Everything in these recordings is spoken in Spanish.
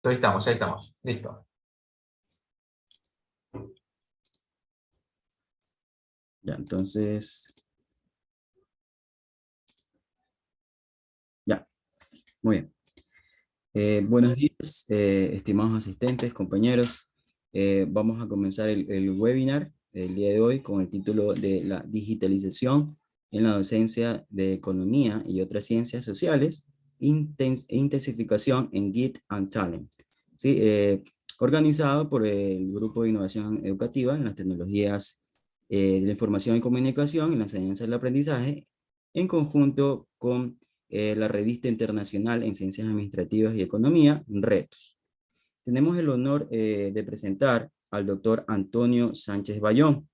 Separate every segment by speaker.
Speaker 1: Ahí estamos. Listo.
Speaker 2: Ya, entonces, ya, muy bien. Buenos días, estimados asistentes, compañeros. Vamos a comenzar el webinar del día de hoy con el título de la digitalización en la docencia de economía y otras ciencias sociales, intensificación en Git and Talent. Sí, organizado por el Grupo de Innovación Educativa en las Tecnologías de la Información y Comunicación en la Enseñanza y el Aprendizaje, en conjunto con la Revista Internacional en Ciencias Administrativas y Economía, Retos. Tenemos el honor de presentar al doctor Antonio Sánchez Bayón.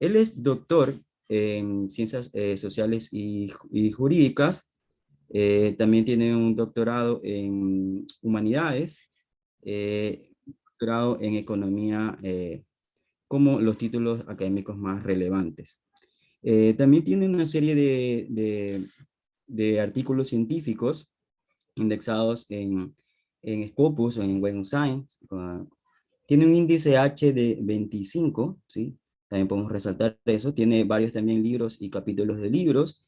Speaker 2: Él es doctor en Ciencias Sociales y Jurídicas. También tiene un doctorado en Humanidades, doctorado en Economía, como los títulos académicos más relevantes. También tiene una serie de artículos científicos indexados en Scopus o en Web of Science. Tiene un índice H de 25, ¿sí? También podemos resaltar eso. Tiene varios también libros y capítulos de libros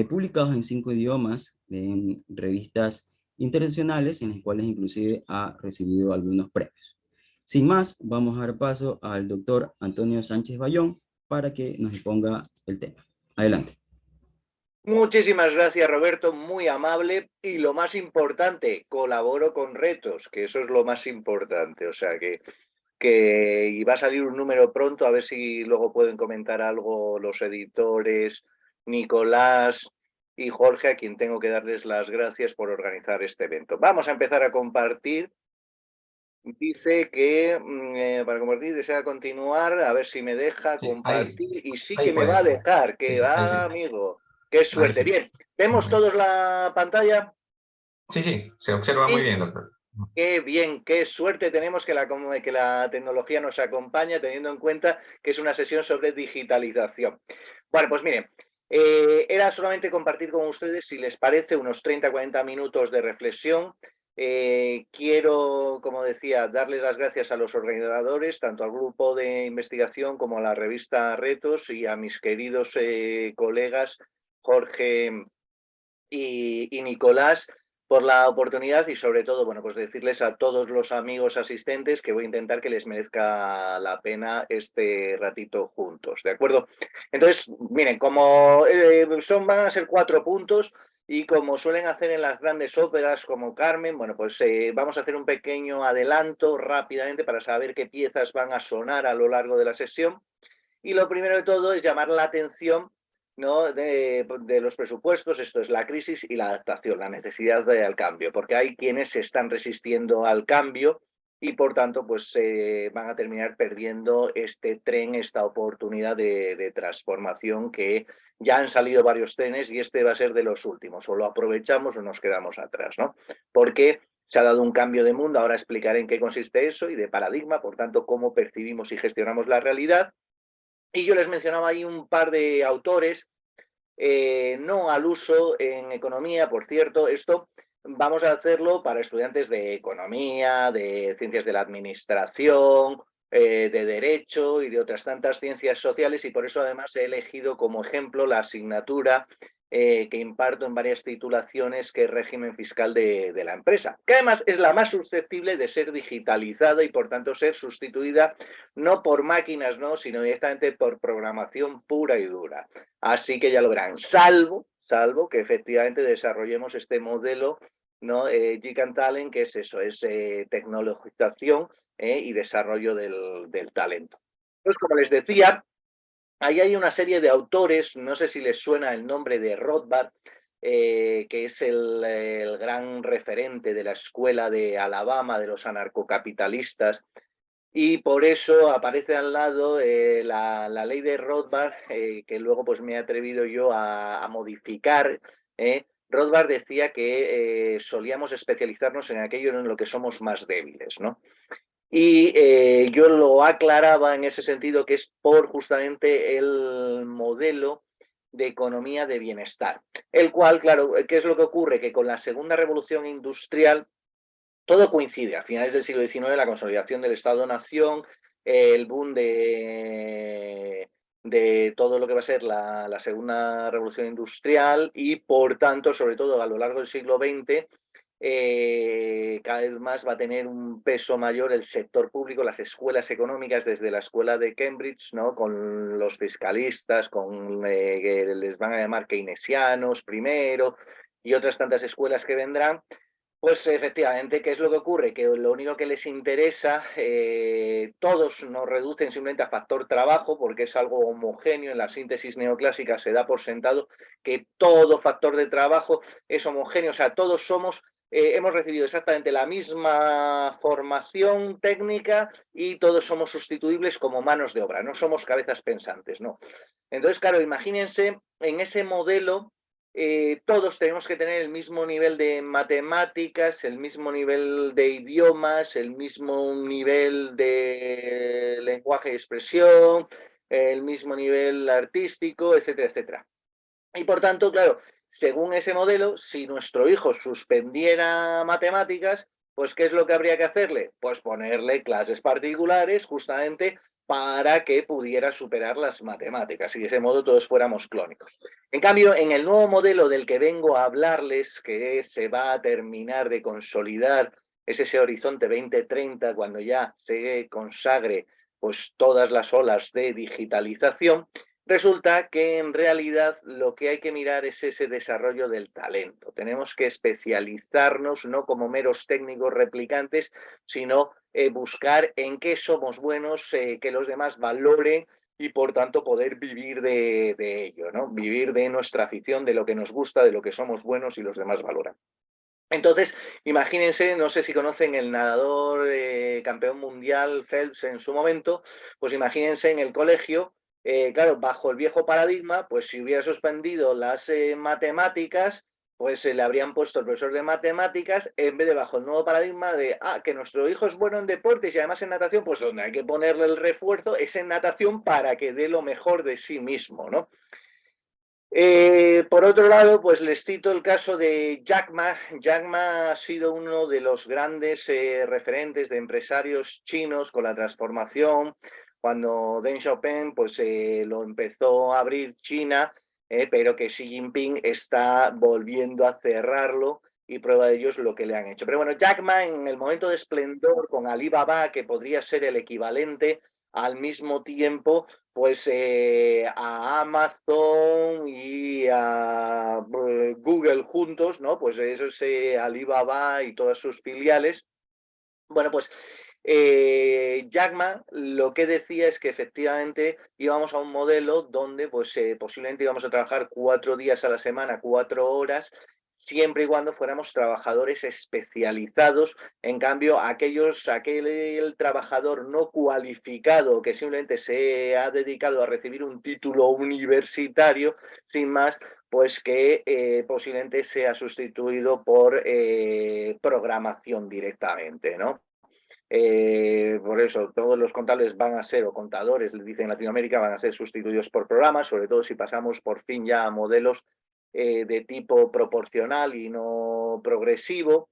Speaker 2: publicados en 5 idiomas en revistas internacionales, en las cuales inclusive ha recibido algunos premios. Sin más, vamos a dar paso al doctor Antonio Sánchez Bayón para que nos exponga el tema. Adelante.
Speaker 3: Muchísimas gracias, Roberto, muy amable. Y lo más importante, colaboro con Retos, que eso es lo más importante. O sea que y va a salir un número pronto, a ver si luego pueden comentar algo los editores, Nicolás y Jorge, a quien tengo que darles las gracias por organizar este evento. Vamos a empezar a compartir. Dice que para compartir desea continuar, a ver si me deja
Speaker 1: Sí, ahí.
Speaker 3: compartir, y sí
Speaker 1: Ahí
Speaker 3: que me
Speaker 1: puede.
Speaker 3: va a dejar,
Speaker 1: Sí,
Speaker 3: que
Speaker 1: sí, ahí sí.
Speaker 3: va, amigo. Qué
Speaker 1: Ahí
Speaker 3: suerte.
Speaker 1: sí.
Speaker 3: Bien,
Speaker 1: Muy
Speaker 3: ¿vemos
Speaker 1: bien.
Speaker 3: todos la pantalla?
Speaker 1: Sí, sí, se observa muy
Speaker 3: Sí.
Speaker 1: bien, doctor.
Speaker 3: Qué bien, qué suerte tenemos que la tecnología nos acompaña, teniendo en cuenta que es una sesión sobre digitalización. Bueno, pues miren, era solamente compartir con ustedes, si les parece, unos 30-40 minutos de reflexión. Quiero, como decía, darles las gracias a los organizadores, tanto al grupo de investigación como a la revista Retos, y a mis queridos colegas Jorge y Nicolás, por la oportunidad, y sobre todo, bueno, pues decirles a todos los amigos asistentes que voy a intentar que les merezca la pena este ratito juntos, ¿de acuerdo? Entonces, miren, como van a ser 4 puntos, y como suelen hacer en las grandes óperas como Carmen, bueno, pues vamos a hacer un pequeño adelanto rápidamente para saber qué piezas van a sonar a lo largo de la sesión. Y lo primero de todo es llamar la atención, ¿no?, de los presupuestos. Esto es la crisis y la adaptación, la necesidad al cambio, porque hay quienes se están resistiendo al cambio y por tanto pues van a terminar perdiendo este tren, esta oportunidad de transformación, que ya han salido varios trenes y este va a ser de los últimos. O lo aprovechamos o nos quedamos atrás, ¿no? Porque se ha dado un cambio de mundo. Ahora explicaré en qué consiste eso, y de paradigma, por tanto, cómo percibimos y gestionamos la realidad. Y yo les mencionaba ahí un par de autores, no al uso en economía, por cierto. Esto vamos a hacerlo para estudiantes de economía, de ciencias de la administración, de derecho y de otras tantas ciencias sociales, y por eso además he elegido como ejemplo la asignatura que imparto en varias titulaciones, que es régimen fiscal de la empresa, que además es la más susceptible de ser digitalizada y por tanto ser sustituida no por máquinas, no, sino directamente por programación pura y dura. Así que ya lo verán, salvo que efectivamente desarrollemos este modelo, ¿no? Gig and Talent, que es eso, es tecnologización y desarrollo del talento. Pues como les decía, ahí hay una serie de autores, no sé si les suena el nombre de Rothbard, que es el gran referente de la escuela de Alabama, de los anarcocapitalistas, y por eso aparece al lado la ley de Rothbard, que luego pues me he atrevido yo a modificar. Rothbard decía que solíamos especializarnos en aquello en lo que somos más débiles, ¿no? Y yo lo aclaraba en ese sentido, que es por justamente el modelo de economía de bienestar, el cual, claro, ¿qué es lo que ocurre? Que con la segunda revolución industrial todo coincide. A finales del siglo XIX, la consolidación del Estado-Nación, el boom de todo lo que va a ser la segunda revolución industrial y, por tanto, sobre todo a lo largo del siglo XX, cada vez más va a tener un peso mayor el sector público, las escuelas económicas, desde la escuela de Cambridge, ¿no? Con los fiscalistas, que les van a llamar keynesianos primero, y otras tantas escuelas que vendrán. Pues efectivamente, ¿qué es lo que ocurre? Que lo único que les interesa, todos nos reducen simplemente a factor trabajo, porque es algo homogéneo. En la síntesis neoclásica se da por sentado que todo factor de trabajo es homogéneo, o sea, todos somos, hemos recibido exactamente la misma formación técnica y todos somos sustituibles como manos de obra, no somos cabezas pensantes, ¿no? Entonces, claro, imagínense en ese modelo. Todos tenemos que tener el mismo nivel de matemáticas, el mismo nivel de idiomas, el mismo nivel de lenguaje de expresión, el mismo nivel artístico, etcétera, etcétera. Y por tanto, claro, según ese modelo, si nuestro hijo suspendiera matemáticas, pues ¿qué es lo que habría que hacerle? Pues ponerle clases particulares justamente para que pudiera superar las matemáticas y de ese modo todos fuéramos clónicos. En cambio, en el nuevo modelo del que vengo a hablarles, que se va a terminar de consolidar, es ese horizonte 2030, cuando ya se consagre pues todas las olas de digitalización, resulta que en realidad lo que hay que mirar es ese desarrollo del talento. Tenemos que especializarnos no como meros técnicos replicantes, sino buscar en qué somos buenos, que los demás valoren y por tanto poder vivir de ello, ¿no? Vivir de nuestra afición, de lo que nos gusta, de lo que somos buenos y los demás valoran. Entonces, imagínense, no sé si conocen el nadador campeón mundial Phelps en su momento, pues imagínense en el colegio, claro, bajo el viejo paradigma, pues si hubiera suspendido las matemáticas, pues le habrían puesto el profesor de matemáticas, en vez de bajo el nuevo paradigma de, que nuestro hijo es bueno en deportes y además en natación, pues donde hay que ponerle el refuerzo es en natación para que dé lo mejor de sí mismo, ¿no? Por otro lado, pues les cito el caso de Jack Ma. Jack Ma ha sido uno de los grandes referentes de empresarios chinos con la transformación. Cuando Deng Xiaoping pues, lo empezó a abrir China, pero que Xi Jinping está volviendo a cerrarlo y prueba de ello es lo que le han hecho. Pero bueno, Jack Ma en el momento de esplendor con Alibaba, que podría ser el equivalente al mismo tiempo pues a Amazon y a Google juntos, ¿no? Pues eso es Alibaba y todas sus filiales. Bueno, pues Jack Ma lo que decía es que efectivamente íbamos a un modelo donde pues posiblemente íbamos a trabajar 4 días a la semana, 4 horas, siempre y cuando fuéramos trabajadores especializados. En cambio, aquel trabajador no cualificado que simplemente se ha dedicado a recibir un título universitario, sin más, pues que posiblemente sea sustituido por programación directamente, ¿no? Por eso todos los contables van a ser, o contadores, les dicen en Latinoamérica, van a ser sustituidos por programas, sobre todo si pasamos por fin ya a modelos de tipo proporcional y no progresivo,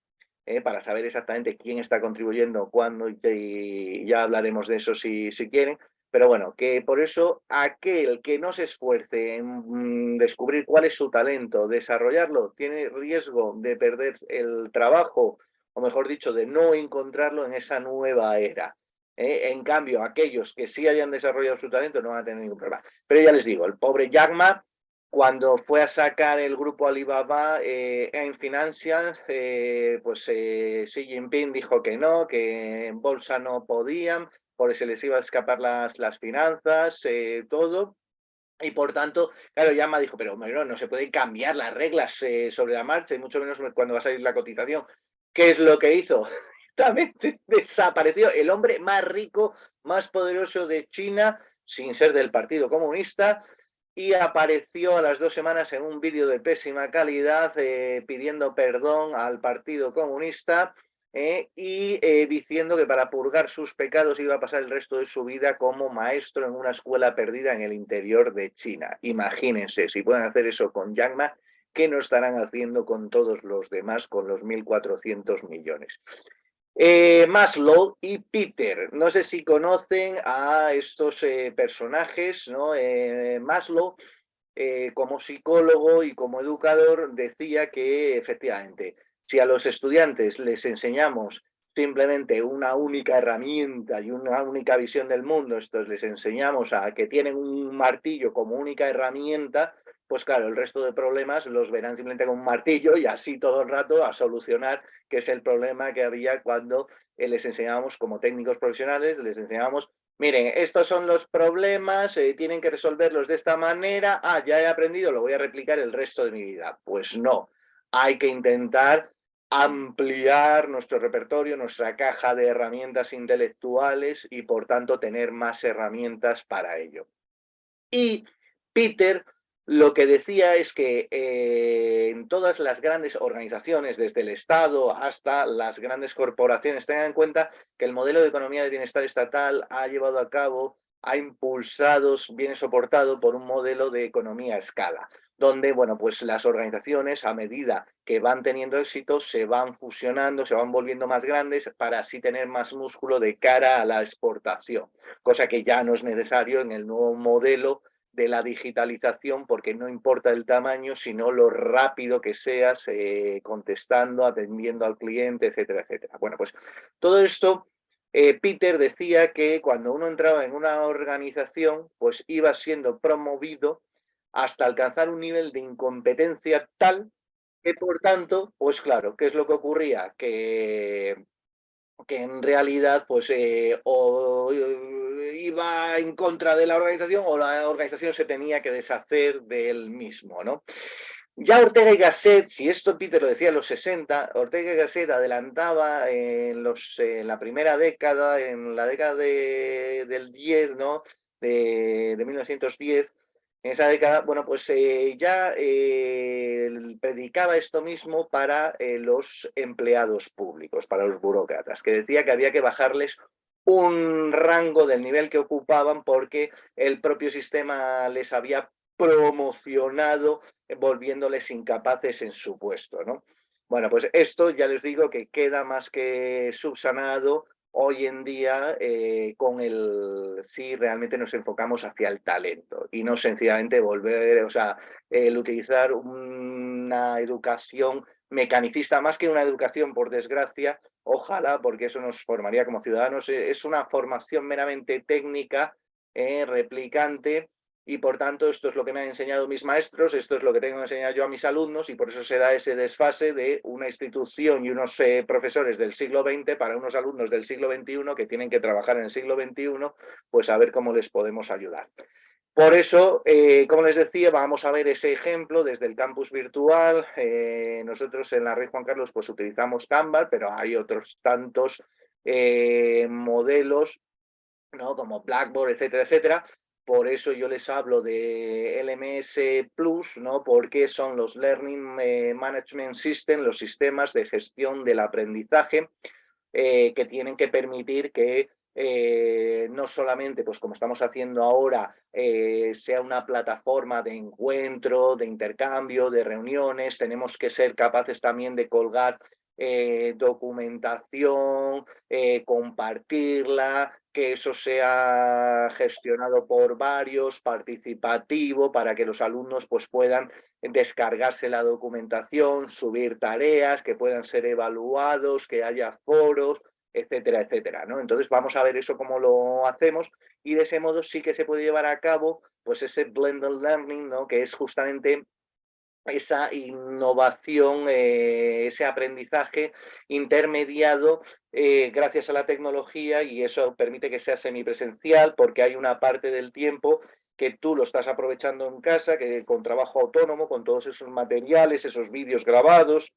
Speaker 3: para saber exactamente quién está contribuyendo, cuándo, y ya hablaremos de eso si quieren. Pero bueno, que por eso aquel que no se esfuerce en descubrir cuál es su talento, desarrollarlo, tiene riesgo de perder el trabajo, o mejor dicho, de no encontrarlo en esa nueva era. En cambio, aquellos que sí hayan desarrollado su talento no van a tener ningún problema. Pero ya les digo, el pobre Jack Ma, cuando fue a sacar el grupo Alibaba en Financial, pues Xi Jinping dijo que no, que en bolsa no podían, porque se les iba a escapar las finanzas, todo. Y por tanto, claro, Yama dijo, pero bueno, no se pueden cambiar las reglas sobre la marcha, y mucho menos cuando va a salir la cotización. ¿Qué es lo que hizo? Directamente desapareció el hombre más rico, más poderoso de China, sin ser del Partido Comunista, y apareció a las 2 semanas en un vídeo de pésima calidad pidiendo perdón al Partido Comunista y diciendo que para purgar sus pecados iba a pasar el resto de su vida como maestro en una escuela perdida en el interior de China. Imagínense, si pueden hacer eso con Jack Ma, ¿qué no estarán haciendo con todos los demás, con los 1.400 millones? Maslow y Peter. No sé si conocen a estos personajes, ¿no? Maslow, como psicólogo y como educador, decía que efectivamente, si a los estudiantes les enseñamos simplemente una única herramienta y una única visión del mundo, esto les enseñamos a que tienen un martillo como única herramienta, pues claro, el resto de problemas los verán simplemente con un martillo y así todo el rato a solucionar, que es el problema que había cuando les enseñábamos como técnicos profesionales, les enseñábamos, miren, estos son los problemas, tienen que resolverlos de esta manera, ya he aprendido, lo voy a replicar el resto de mi vida. Pues no, hay que intentar ampliar nuestro repertorio, nuestra caja de herramientas intelectuales y por tanto tener más herramientas para ello. Y Peter lo que decía es que en todas las grandes organizaciones, desde el Estado hasta las grandes corporaciones, tengan en cuenta que el modelo de economía de bienestar estatal ha llevado a cabo, ha impulsado, viene soportado por un modelo de economía a escala, donde, bueno, pues las organizaciones, a medida que van teniendo éxito, se van fusionando, se van volviendo más grandes para así tener más músculo de cara a la exportación, cosa que ya no es necesario en el nuevo modelo de la digitalización, porque no importa el tamaño, sino lo rápido que seas contestando, atendiendo al cliente, etcétera, etcétera. Bueno, pues todo esto, Peter decía que cuando uno entraba en una organización, pues iba siendo promovido hasta alcanzar un nivel de incompetencia tal que, por tanto, pues claro, ¿qué es lo que ocurría? Que en realidad pues o iba en contra de la organización o la organización se tenía que deshacer de él mismo, ¿no? Ya Ortega y Gasset, si esto Peter lo decía en los 60, Ortega y Gasset adelantaba en la primera década, en la década del 10, ¿no? De 1910, en esa década, bueno, pues ya predicaba esto mismo para los empleados públicos, para los burócratas, que decía que había que bajarles un rango del nivel que ocupaban porque el propio sistema les había promocionado volviéndoles incapaces en su puesto, ¿no? Bueno, pues esto ya les digo que queda más que subsanado hoy en día si realmente nos enfocamos hacia el talento y no sencillamente el utilizar una educación mecanicista, más que una educación, por desgracia, ojalá, porque eso nos formaría como ciudadanos, es una formación meramente técnica, replicante, y por tanto esto es lo que me han enseñado mis maestros, esto es lo que tengo que enseñar yo a mis alumnos y por eso se da ese desfase de una institución y unos profesores del siglo XX para unos alumnos del siglo XXI que tienen que trabajar en el siglo XXI, pues a ver cómo les podemos ayudar. Por eso, como les decía, vamos a ver ese ejemplo desde el campus virtual. Nosotros en la Rey Juan Carlos pues utilizamos Canva, pero hay otros tantos modelos, ¿no? Como Blackboard, etcétera, etcétera. Por eso yo les hablo de LMS Plus, ¿no? Porque son los Learning Management System, los sistemas de gestión del aprendizaje que tienen que permitir que no solamente, pues como estamos haciendo ahora, sea una plataforma de encuentro, de intercambio, de reuniones, tenemos que ser capaces también de colgar documentación, compartirla, que eso sea gestionado por varios, participativo, para que los alumnos pues puedan descargarse la documentación, subir tareas, que puedan ser evaluados, que haya foros, etcétera, etcétera, ¿no? Entonces vamos a ver eso cómo lo hacemos y de ese modo sí que se puede llevar a cabo pues ese blended learning, ¿no? Que es justamente esa innovación, ese aprendizaje intermediado gracias a la tecnología, y eso permite que sea semipresencial porque hay una parte del tiempo que tú lo estás aprovechando en casa, que con trabajo autónomo, con todos esos materiales, esos vídeos grabados,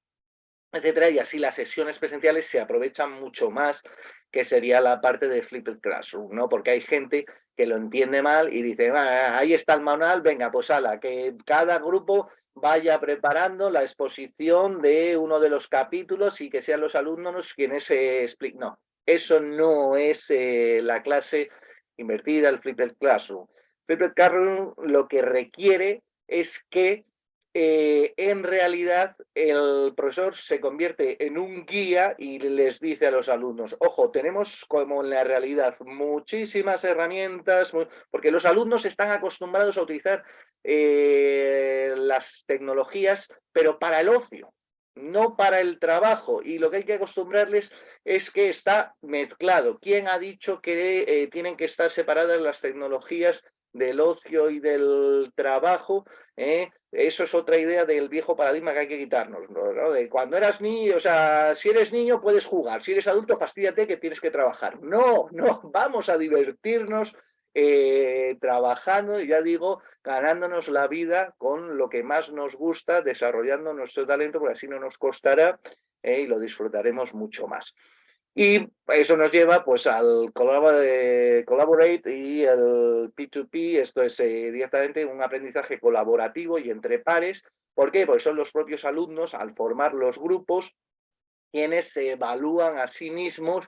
Speaker 3: etcétera, y así las sesiones presenciales se aprovechan mucho más, que sería la parte de Flipped Classroom, ¿no? Porque hay gente que lo entiende mal y dice, ahí está el manual, venga, pues ala, que cada grupo vaya preparando la exposición de uno de los capítulos y que sean los alumnos quienes se expliquen. No, eso no es la clase invertida, el Flipped Classroom. Flipped Classroom lo que requiere es que en realidad el profesor se convierte en un guía y les dice a los alumnos, ojo, tenemos como en la realidad muchísimas herramientas, porque los alumnos están acostumbrados a utilizar las tecnologías, pero para el ocio, no para el trabajo, y lo que hay que acostumbrarles es que está mezclado. ¿Quién ha dicho que tienen que estar separadas las tecnologías del ocio y del trabajo? Eso es otra idea del viejo paradigma que hay que quitarnos, ¿no? De cuando eras niño, o sea, si eres niño puedes jugar, si eres adulto fastíate que tienes que trabajar. No, no, vamos a divertirnos trabajando, y ya digo, ganándonos la vida con lo que más nos gusta, desarrollando nuestro talento, porque así no nos costará y lo disfrutaremos mucho más. Y eso nos lleva pues al Collaborate y el P2P, esto es directamente un aprendizaje colaborativo y entre pares. ¿Por qué? Porque son los propios alumnos, al formar los grupos, quienes se evalúan a sí mismos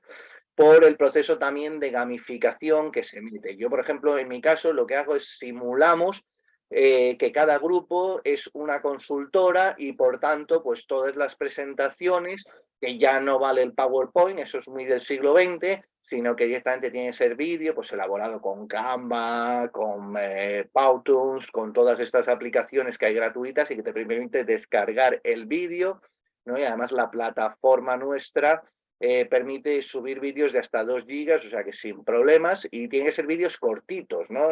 Speaker 3: por el proceso también de gamificación que se mete. Yo, por ejemplo, en mi caso, lo que hago es simulamos que cada grupo es una consultora y, por tanto, pues todas las presentaciones, que ya no vale el PowerPoint, eso es muy del siglo XX, sino que directamente tiene que ser vídeo, pues elaborado con Canva, con Powtoons, con todas estas aplicaciones que hay gratuitas y que te permiten descargar el vídeo, ¿no? Y además la plataforma nuestra permite subir vídeos de hasta 2 gigas, o sea que sin problemas, y tienen que ser vídeos cortitos, ¿no?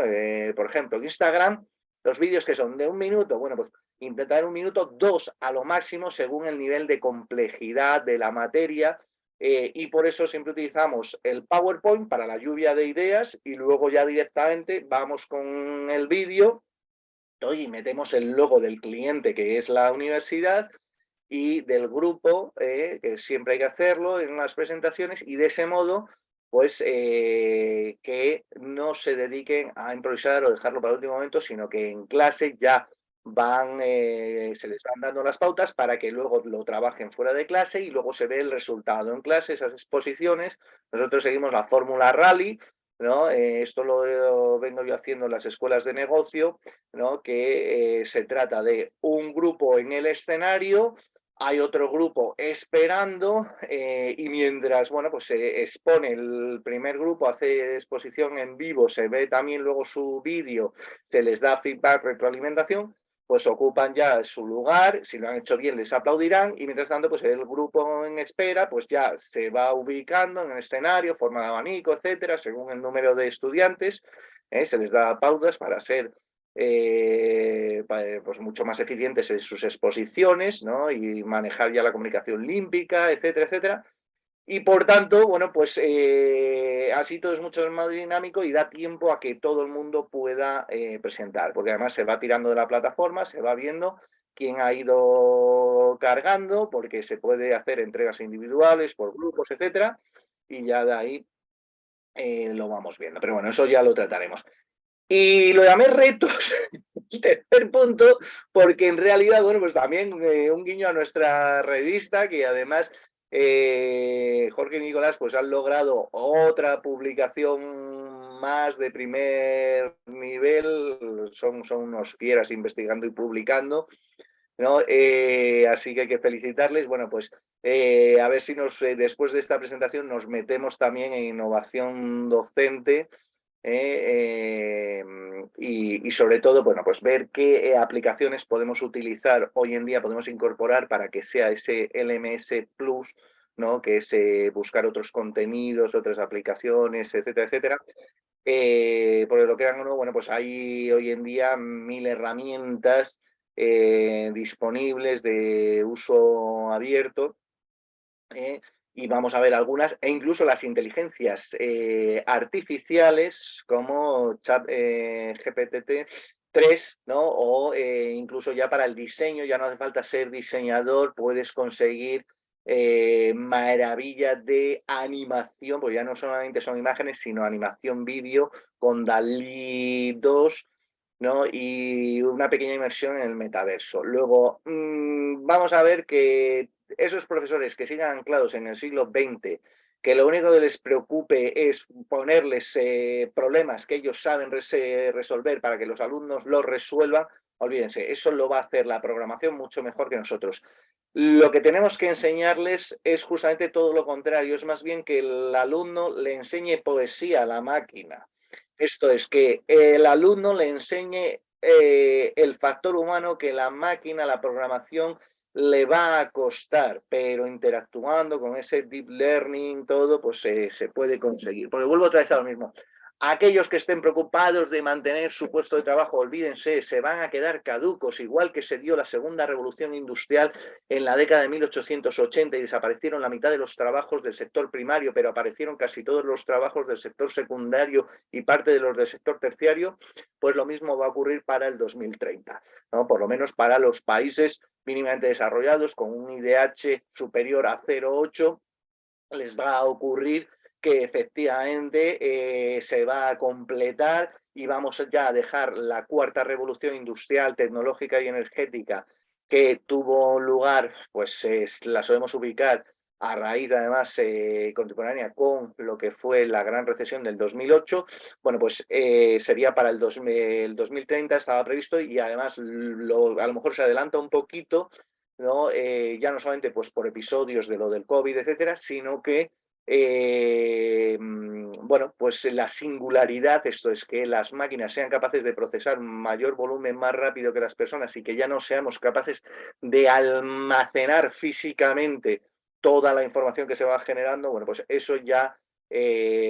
Speaker 3: Por ejemplo, en Instagram, los vídeos que son de 1 minuto, bueno, pues intentar 1 minuto, 2 a lo máximo, según el nivel de complejidad de la materia, y por eso siempre utilizamos el PowerPoint para la lluvia de ideas y luego ya directamente vamos con el vídeo, ¿no? Y metemos el logo del cliente, que es la universidad, y del grupo, que siempre hay que hacerlo en las presentaciones, y de ese modo, pues que no se dediquen a improvisar o dejarlo para el último momento, sino que en clase ya van, se les van dando las pautas para que luego lo trabajen fuera de clase y luego se ve el resultado en clase, esas exposiciones. Nosotros seguimos la fórmula Rally, ¿no? Esto lo vengo yo haciendo en las escuelas de negocio, ¿no? Que se trata de un grupo en el escenario, hay otro grupo esperando y mientras, bueno, pues se expone el primer grupo, hace exposición en vivo, se ve también luego su vídeo, se les da feedback, retroalimentación, pues ocupan ya su lugar, si lo han hecho bien les aplaudirán y mientras tanto pues el grupo en espera pues ya se va ubicando en el escenario, forma de abanico, etcétera, según el número de estudiantes, se les da pautas para ser pues mucho más eficientes en sus exposiciones, ¿no? Y manejar ya la comunicación límpica, etcétera, etcétera. Y por tanto, bueno, pues así todo es mucho más dinámico y da tiempo a que todo el mundo pueda presentar, porque además se va tirando de la plataforma, se va viendo quién ha ido cargando, porque se puede hacer entregas individuales, por grupos, etcétera, y ya de ahí lo vamos viendo. Pero bueno, eso ya lo trataremos. Y lo llamé retos, tercer punto, porque en realidad, bueno, pues también un guiño a nuestra revista, que además Jorge y Nicolás pues han logrado otra publicación más de primer nivel, son unos fieras investigando y publicando, ¿no? Así que hay que felicitarles. Bueno, pues a ver si después de esta presentación nos metemos también en innovación docente. Y sobre todo, bueno, pues ver qué aplicaciones podemos utilizar hoy en día, podemos incorporar para que sea ese LMS Plus, ¿no? Que es buscar otros contenidos, otras aplicaciones, etcétera, etcétera. Porque lo que hagan, ¿no? Bueno, pues hay hoy en día 1000 herramientas disponibles de uso abierto. Y vamos a ver algunas, e incluso las inteligencias artificiales como Chat GPT-3, ¿no? O incluso ya para el diseño, ya no hace falta ser diseñador, puedes conseguir maravillas de animación, porque ya no solamente son imágenes, sino animación vídeo con DALL-E 2, ¿no? Y una pequeña inmersión en el metaverso. Luego, vamos a ver que esos profesores que sigan anclados en el siglo XX, que lo único que les preocupe es ponerles problemas que ellos saben resolver para que los alumnos los resuelvan, olvídense, eso lo va a hacer la programación mucho mejor que nosotros. Lo que tenemos que enseñarles es justamente todo lo contrario, es más bien que el alumno le enseñe poesía a la máquina. Esto es, que el alumno le enseñe el factor humano que la máquina, la programación, le va a costar, pero interactuando con ese deep learning, todo, pues se puede conseguir. Porque vuelvo otra vez a lo mismo. Aquellos que estén preocupados de mantener su puesto de trabajo, olvídense, se van a quedar caducos, igual que se dio la segunda revolución industrial en la década de 1880 y desaparecieron la mitad de los trabajos del sector primario, pero aparecieron casi todos los trabajos del sector secundario y parte de los del sector terciario, pues lo mismo va a ocurrir para el 2030, ¿no? Por lo menos para los países mínimamente desarrollados con un IDH superior a 0,8, les va a ocurrir que efectivamente se va a completar y vamos ya a dejar la cuarta revolución industrial, tecnológica y energética que tuvo lugar, pues la solemos ubicar a raíz además contemporánea con lo que fue la gran recesión del 2008, bueno, pues sería para el 2030, estaba previsto, y además a lo mejor se adelanta un poquito, ¿no? Ya no solamente pues, por episodios de lo del COVID, etcétera, sino que bueno, pues la singularidad, esto es que las máquinas sean capaces de procesar mayor volumen más rápido que las personas y que ya no seamos capaces de almacenar físicamente toda la información que se va generando, bueno, pues eso ya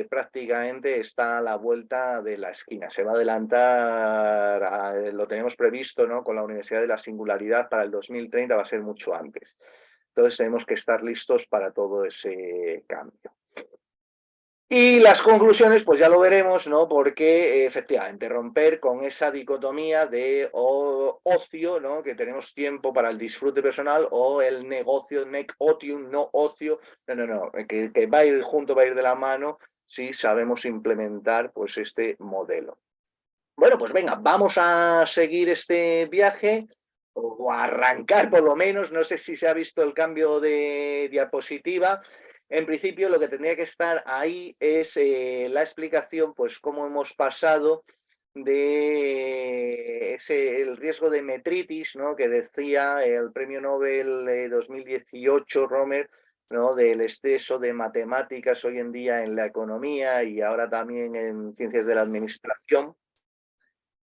Speaker 3: prácticamente está a la vuelta de la esquina. Se va a adelantar, lo tenemos previsto, ¿no? Con la Universidad de la Singularidad para el 2030, va a ser mucho antes. Entonces tenemos que estar listos para todo ese cambio. Y las conclusiones, pues ya lo veremos, ¿no? Porque efectivamente romper con esa dicotomía de ocio, ¿no? Que tenemos tiempo para el disfrute personal, o el negocio, otium, no ocio, no, que va a ir junto, va a ir de la mano si sabemos implementar pues este modelo. Bueno, pues venga, vamos a seguir este viaje, o arrancar por lo menos. No sé si se ha visto el cambio de diapositiva. En principio lo que tendría que estar ahí es la explicación, pues cómo hemos pasado de el riesgo de metritis, ¿no? Que decía el premio Nobel 2018, Romer, ¿no? Del exceso de matemáticas hoy en día en la economía y ahora también en ciencias de la administración.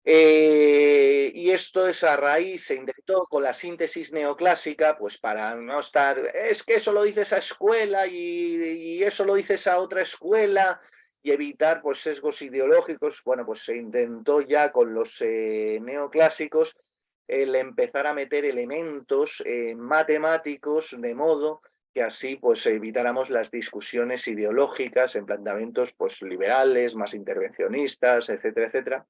Speaker 3: Y esto es a raíz, se intentó con la síntesis neoclásica, pues para no estar, es que eso lo dice esa escuela y eso lo dice esa otra escuela, y evitar pues sesgos ideológicos. Bueno, pues se intentó ya con los neoclásicos el empezar a meter elementos matemáticos, de modo que así pues evitáramos las discusiones ideológicas en planteamientos pues liberales, más intervencionistas, etcétera, etcétera.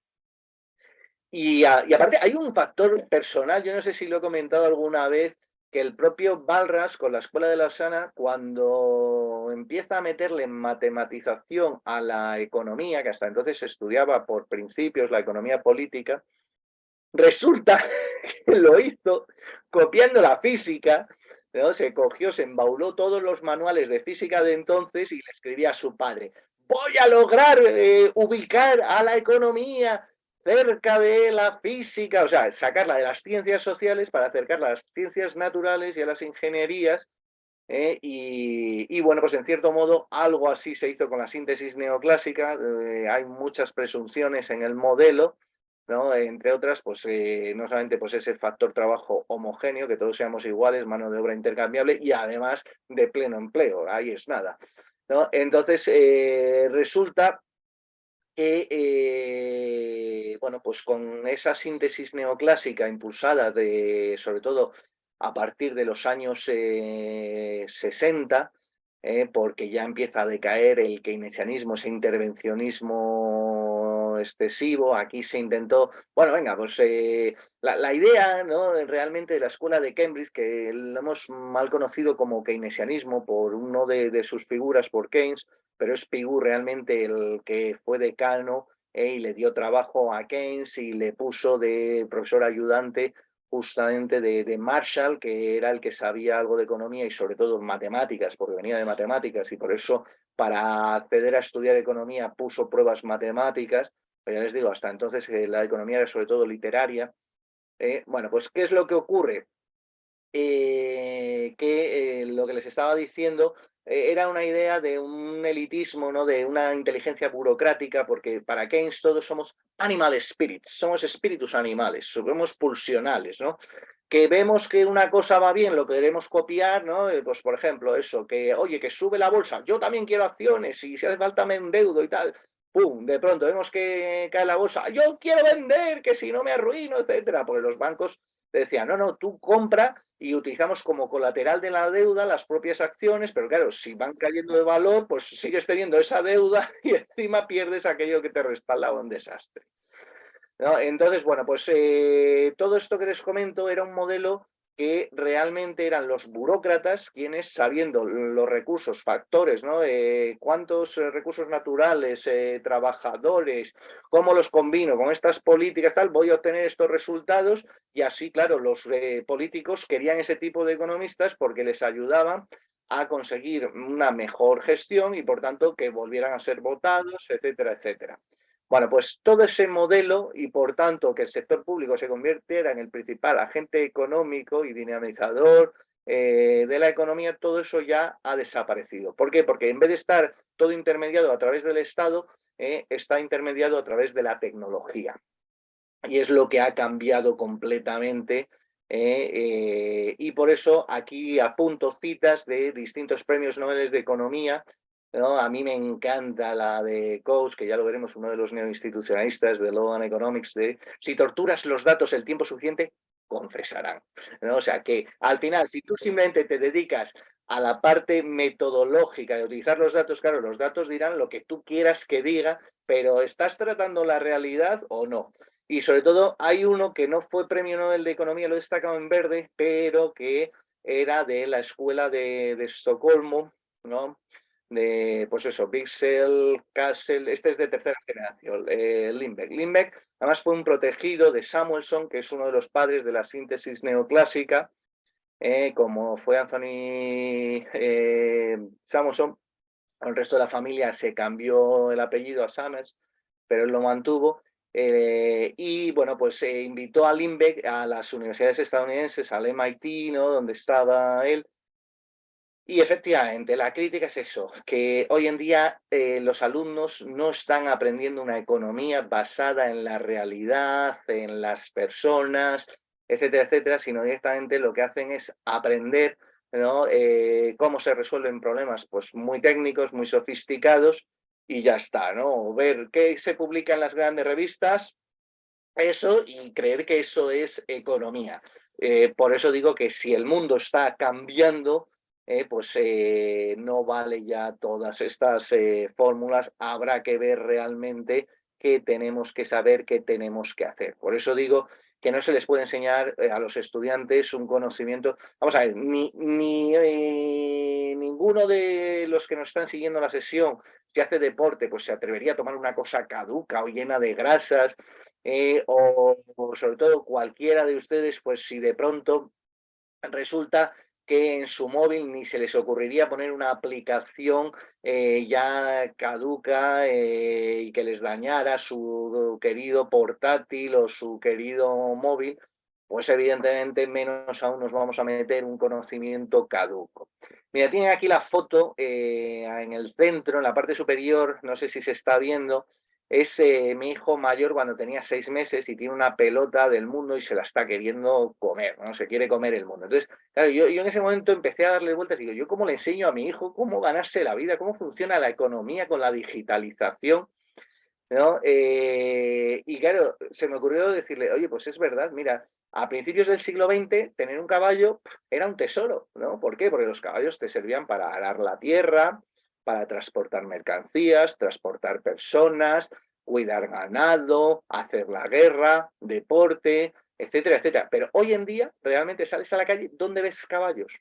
Speaker 3: Y aparte hay un factor personal, yo no sé si lo he comentado alguna vez, que el propio Balras con la Escuela de Lausana, cuando empieza a meterle matematización a la economía, que hasta entonces se estudiaba por principios la economía política, resulta que lo hizo copiando la física, ¿no? Se cogió, se embauló todos los manuales de física de entonces y le escribía a su padre: voy a lograr ubicar a la economía cerca de la física, o sea, sacarla de las ciencias sociales para acercarla a las ciencias naturales y a las ingenierías. Y bueno, pues en cierto modo algo así se hizo con la síntesis neoclásica. Hay muchas presunciones en el modelo, ¿no? Entre otras, pues no solamente pues ese factor trabajo homogéneo, que todos seamos iguales, mano de obra intercambiable y además de pleno empleo, ahí es nada, ¿no? Entonces resulta que, bueno, pues con esa síntesis neoclásica impulsada sobre todo a partir de los años 60, porque ya empieza a decaer el keynesianismo, ese intervencionismo excesivo. Aquí se intentó, bueno, venga, pues la idea, ¿no? Realmente de la escuela de Cambridge, que lo hemos mal conocido como keynesianismo por uno de sus figuras, por Keynes, pero es Pigou realmente el que fue decano y le dio trabajo a Keynes y le puso de profesor ayudante justamente de Marshall, que era el que sabía algo de economía y sobre todo matemáticas, porque venía de matemáticas y por eso para acceder a estudiar economía puso pruebas matemáticas. Pero ya les digo, hasta entonces la economía era sobre todo literaria. Bueno, pues ¿qué es lo que ocurre? Lo que les estaba diciendo era una idea de un elitismo, ¿no? De una inteligencia burocrática, porque para Keynes todos somos animal spirits, somos espíritus animales, somos pulsionales, ¿no? Que vemos que una cosa va bien, lo queremos copiar, ¿no? Pues por ejemplo, eso, que oye, que sube la bolsa, yo también quiero acciones y si hace falta me endeudo y tal. ¡Pum! De pronto vemos que cae la bolsa, yo quiero vender, que si no me arruino, etcétera, porque los bancos decían, no, no, tú compra y utilizamos como colateral de la deuda las propias acciones, pero claro, si van cayendo de valor, pues sigues teniendo esa deuda y encima pierdes aquello que te respaldaba un desastre, ¿no? Entonces, bueno, pues todo esto que les comento era un modelo que realmente eran los burócratas quienes, sabiendo los recursos, factores, ¿no? Cuántos recursos naturales, trabajadores, cómo los combino con estas políticas, tal, voy a obtener estos resultados y así, claro, los políticos querían ese tipo de economistas porque les ayudaban a conseguir una mejor gestión y, por tanto, que volvieran a ser votados, etcétera, etcétera. Bueno, pues todo ese modelo y por tanto que el sector público se convirtiera en el principal agente económico y dinamizador de la economía, todo eso ya ha desaparecido. ¿Por qué? Porque en vez de estar todo intermediado a través del Estado, está intermediado a través de la tecnología. Y es lo que ha cambiado completamente. Y por eso aquí apunto citas de distintos premios Nobel de Economía, ¿no? A mí me encanta la de Coase, que ya lo veremos, uno de los neoinstitucionalistas de Law and Economics, de si torturas los datos el tiempo suficiente, confesarán, ¿no? O sea que al final, si tú simplemente te dedicas a la parte metodológica de utilizar los datos, claro, los datos dirán lo que tú quieras que diga, pero ¿estás tratando la realidad o no? Y sobre todo hay uno que no fue premio Nobel de Economía, lo he destacado en verde, pero que era de la escuela de Estocolmo, ¿no? De, pues eso, Wiesel, Castle, este es de tercera generación, Lindbeck. Lindbeck además fue un protegido de Samuelson, que es uno de los padres de la síntesis neoclásica, como fue Anthony Samuelson. El resto de la familia se cambió el apellido a Summers, pero él lo mantuvo. Y bueno, pues invitó a Lindbeck a las universidades estadounidenses, al MIT, ¿no? Donde estaba él. Y efectivamente, la crítica es eso, que hoy en día los alumnos no están aprendiendo una economía basada en la realidad, en las personas, etcétera, etcétera, sino directamente lo que hacen es aprender, ¿no? Cómo se resuelven problemas pues, muy técnicos, muy sofisticados, y ya está, ¿no? Ver qué se publica en las grandes revistas, eso, y creer que eso es economía. Por eso digo que si el mundo está cambiando, pues no vale ya todas estas fórmulas, habrá que ver realmente qué tenemos que saber, qué tenemos que hacer. Por eso digo que no se les puede enseñar a los estudiantes un conocimiento. Vamos a ver, ninguno de los que nos están siguiendo la sesión, si hace deporte, pues se atrevería a tomar una cosa caduca o llena de grasas, o sobre todo cualquiera de ustedes, pues si de pronto resulta que en su móvil ni se les ocurriría poner una aplicación ya caduca y que les dañara su querido portátil o su querido móvil, pues evidentemente menos aún nos vamos a meter un conocimiento caduco. Mira, tienen aquí la foto en el centro, en la parte superior, no sé si se está viendo, es mi hijo mayor cuando tenía 6 meses y tiene una pelota del mundo y se la está queriendo comer, ¿no? Se quiere comer el mundo. Entonces, claro, yo en ese momento empecé a darle vueltas y digo, ¿yo cómo le enseño a mi hijo cómo ganarse la vida, cómo funciona la economía con la digitalización, ¿no? Y claro, se me ocurrió decirle, oye, pues es verdad, mira, a principios del siglo XX tener un caballo era un tesoro, ¿no? ¿Por qué? Porque los caballos te servían para arar la tierra, para transportar mercancías, transportar personas, cuidar ganado, hacer la guerra, deporte, etcétera, etcétera. Pero hoy en día realmente sales a la calle, ¿dónde ves caballos?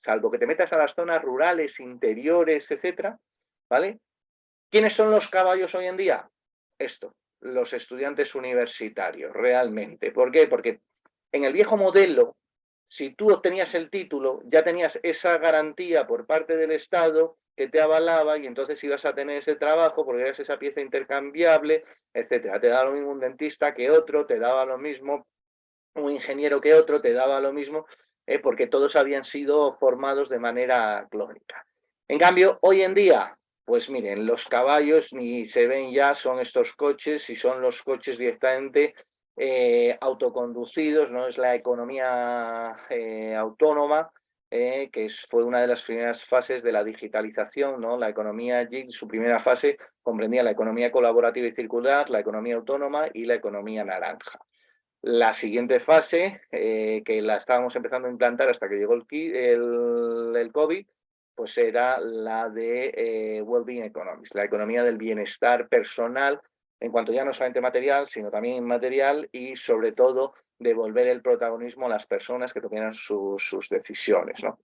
Speaker 3: Salvo que te metas a las zonas rurales, interiores, etcétera, ¿vale? ¿Quiénes son los caballos hoy en día? Esto, los estudiantes universitarios, realmente. ¿Por qué? Porque en el viejo modelo, si tú obtenías el título, ya tenías esa garantía por parte del Estado que te avalaba y entonces ibas a tener ese trabajo porque eras esa pieza intercambiable, etcétera. Te daba lo mismo un dentista que otro, te daba lo mismo un ingeniero que otro, te daba lo mismo, porque todos habían sido formados de manera clónica. En cambio, hoy en día, pues miren, los caballos ni se ven ya, son estos coches, y son los coches directamente autoconducidos, ¿no? Es la economía autónoma, fue una de las primeras fases de la digitalización, ¿no? La economía GIG, su primera fase comprendía la economía colaborativa y circular, la economía autónoma y la economía naranja. La siguiente fase, que la estábamos empezando a implantar hasta que llegó el COVID, pues era la de Wellbeing Economics, la economía del bienestar personal, en cuanto ya no solamente material, sino también inmaterial, y sobre todo devolver el protagonismo a las personas que tomaran sus decisiones, ¿no?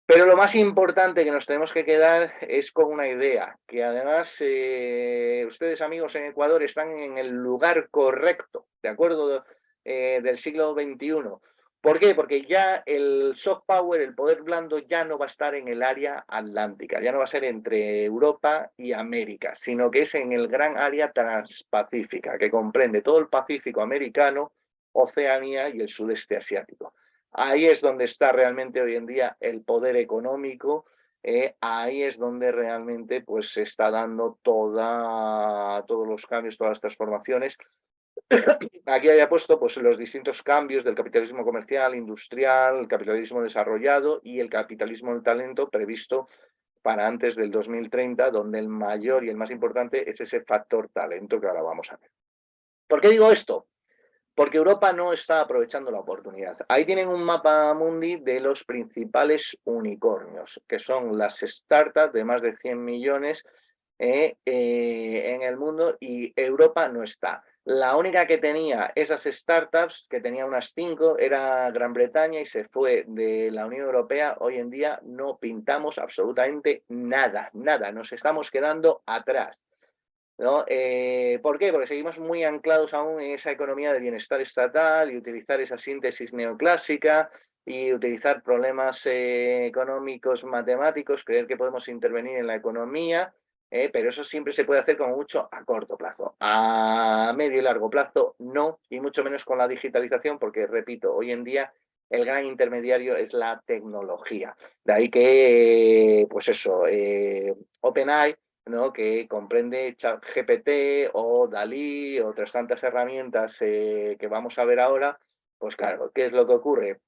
Speaker 3: Pero lo más importante que nos tenemos que quedar es con una idea, que además ustedes, amigos en Ecuador, están en el lugar correcto, ¿de acuerdo? Del siglo XXI. ¿Por qué? Porque ya el soft power, el poder blando, ya no va a estar en el área atlántica, ya no va a ser entre Europa y América, sino que es en el gran área transpacífica, que comprende todo el Pacífico americano, Oceanía y el sudeste asiático. Ahí es donde está realmente hoy en día el poder económico, ahí es donde realmente pues, se está dando todos los cambios, todas las transformaciones. Aquí había puesto pues, los distintos cambios del capitalismo comercial, industrial, el capitalismo desarrollado y el capitalismo del talento previsto para antes del 2030, donde el mayor y el más importante es ese factor talento que ahora vamos a ver. ¿Por qué digo esto? Porque Europa no está aprovechando la oportunidad. Ahí tienen un mapa mundi de los principales unicornios, que son las startups de más de 100 millones en el mundo, y Europa no está. La única que tenía esas startups, que tenía unas 5, era Gran Bretaña y se fue de la Unión Europea. Hoy en día no pintamos absolutamente nada, nada, nos estamos quedando atrás, ¿no? ¿Por qué? Porque seguimos muy anclados aún en esa economía de bienestar estatal y utilizar esa síntesis neoclásica y utilizar problemas económicos, matemáticos, creer que podemos intervenir en la economía, pero eso siempre se puede hacer como mucho a corto plazo. A medio y largo plazo no, y mucho menos con la digitalización, porque, repito, hoy en día el gran intermediario es la tecnología. De ahí que, pues eso, OpenAI, ¿no? Que comprende ChatGPT o DALL-E, otras tantas herramientas que vamos a ver ahora. Pues claro, ¿qué es lo que ocurre?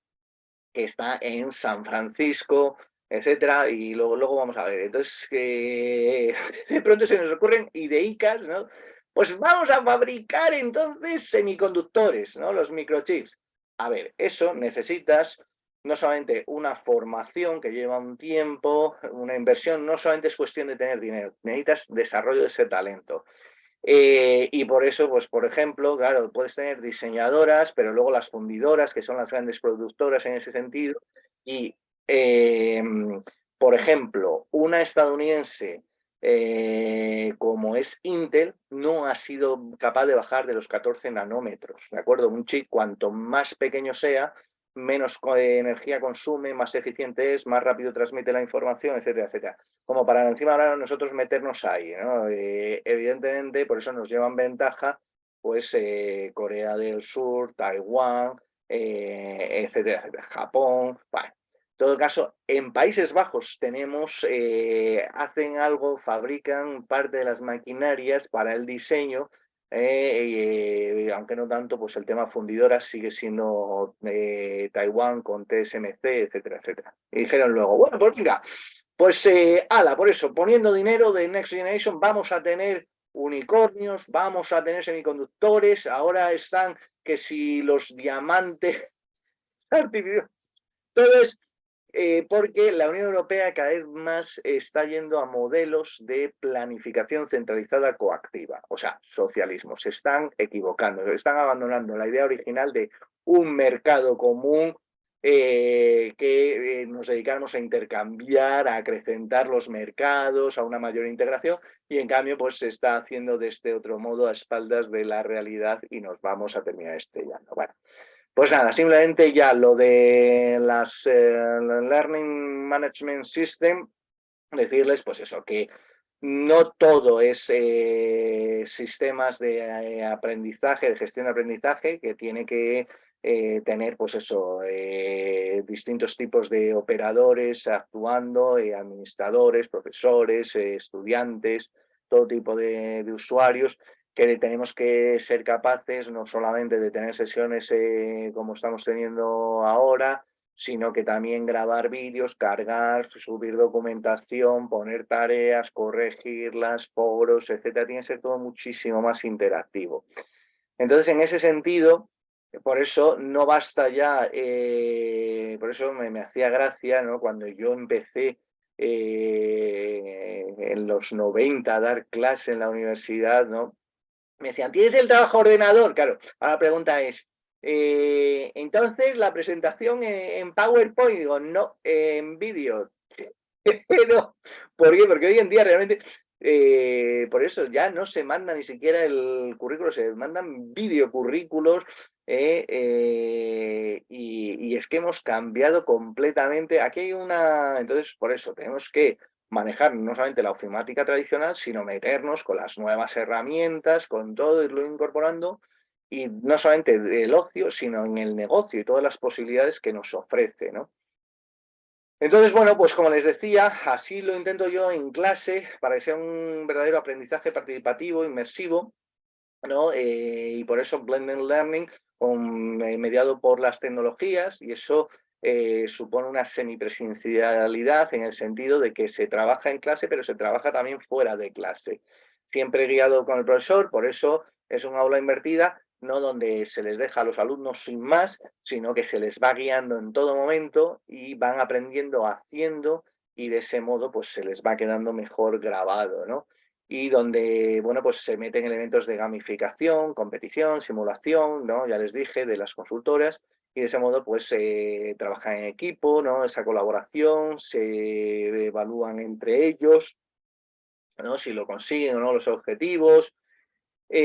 Speaker 3: Que está en San Francisco, etcétera, y luego vamos a ver. Entonces, de pronto se nos ocurren ideicas, ¿no? Pues vamos a fabricar entonces semiconductores, ¿no? Los microchips. A ver, eso necesitas no solamente una formación que lleva un tiempo, una inversión, no solamente es cuestión de tener dinero, necesitas desarrollo de ese talento. Y por eso, pues por ejemplo, claro, puedes tener diseñadoras, pero luego las fundidoras, que son las grandes productoras en ese sentido, y por ejemplo, una estadounidense como es Intel no ha sido capaz de bajar de los 14 nanómetros, ¿de acuerdo? Un chip cuanto más pequeño sea, menos energía consume, más eficiente es, más rápido transmite la información, etcétera, etcétera. Como para encima ahora nosotros meternos ahí, ¿no? Evidentemente, por eso nos llevan ventaja, pues Corea del Sur, Taiwán, etcétera, etcétera, Japón, bueno. En todo caso, en Países Bajos tenemos, hacen algo, fabrican parte de las maquinarias para el diseño, aunque no tanto, pues el tema fundidoras sigue siendo Taiwán con TSMC, etcétera, etcétera. Y dijeron luego, bueno, pues venga, pues por eso, poniendo dinero de Next Generation, vamos a tener unicornios, vamos a tener semiconductores, ahora están que si los diamantes artificiales. Entonces, porque la Unión Europea cada vez más está yendo a modelos de planificación centralizada coactiva, o sea, socialismo. Se están equivocando, se están abandonando la idea original de un mercado común que nos dedicáramos a intercambiar, a acrecentar los mercados, a una mayor integración, y en cambio pues se está haciendo de este otro modo a espaldas de la realidad y nos vamos a terminar estrellando. Bueno. Pues nada, simplemente ya lo de las Learning Management System, decirles pues eso, que no todo es sistemas de aprendizaje, de gestión de aprendizaje, que tiene que tener pues eso, distintos tipos de operadores actuando, administradores, profesores, estudiantes, todo tipo de usuarios, que tenemos que ser capaces no solamente de tener sesiones como estamos teniendo ahora, sino que también grabar vídeos, cargar, subir documentación, poner tareas, corregirlas, foros, etcétera. Tiene que ser todo muchísimo más interactivo. Entonces, en ese sentido, por eso no basta ya, por eso me hacía gracia, ¿no? Cuando yo empecé en los 90 a dar clase en la universidad, ¿no? Me decían, ¿tienes el trabajo ordenador? Claro, ahora la pregunta es, entonces la presentación en PowerPoint, digo, no, en vídeo. No, ¿por qué? Porque hoy en día realmente, por eso ya no se manda ni siquiera el currículo, se mandan videocurrículos y es que hemos cambiado completamente. Aquí hay una, entonces por eso tenemos que manejar no solamente la ofimática tradicional, sino meternos con las nuevas herramientas, con todo, irlo incorporando, y no solamente del ocio, sino en el negocio y todas las posibilidades que nos ofrece, ¿no? Entonces, bueno, pues como les decía, así lo intento yo en clase para que sea un verdadero aprendizaje participativo, inmersivo, ¿no? Y por eso Blended Learning, mediado por las tecnologías, y eso supone una semipresencialidad en el sentido de que se trabaja en clase, pero se trabaja también fuera de clase. Siempre guiado con el profesor, por eso es un aula invertida, no donde se les deja a los alumnos sin más, sino que se les va guiando en todo momento y van aprendiendo haciendo, y de ese modo pues se les va quedando mejor grabado, ¿no? Y donde, bueno, pues se meten elementos de gamificación, competición, simulación, ¿no? Ya les dije, de las consultoras, y de ese modo, pues se trabaja en equipo, ¿no? Esa colaboración, se evalúan entre ellos, ¿no? Si lo consiguen o no los objetivos. El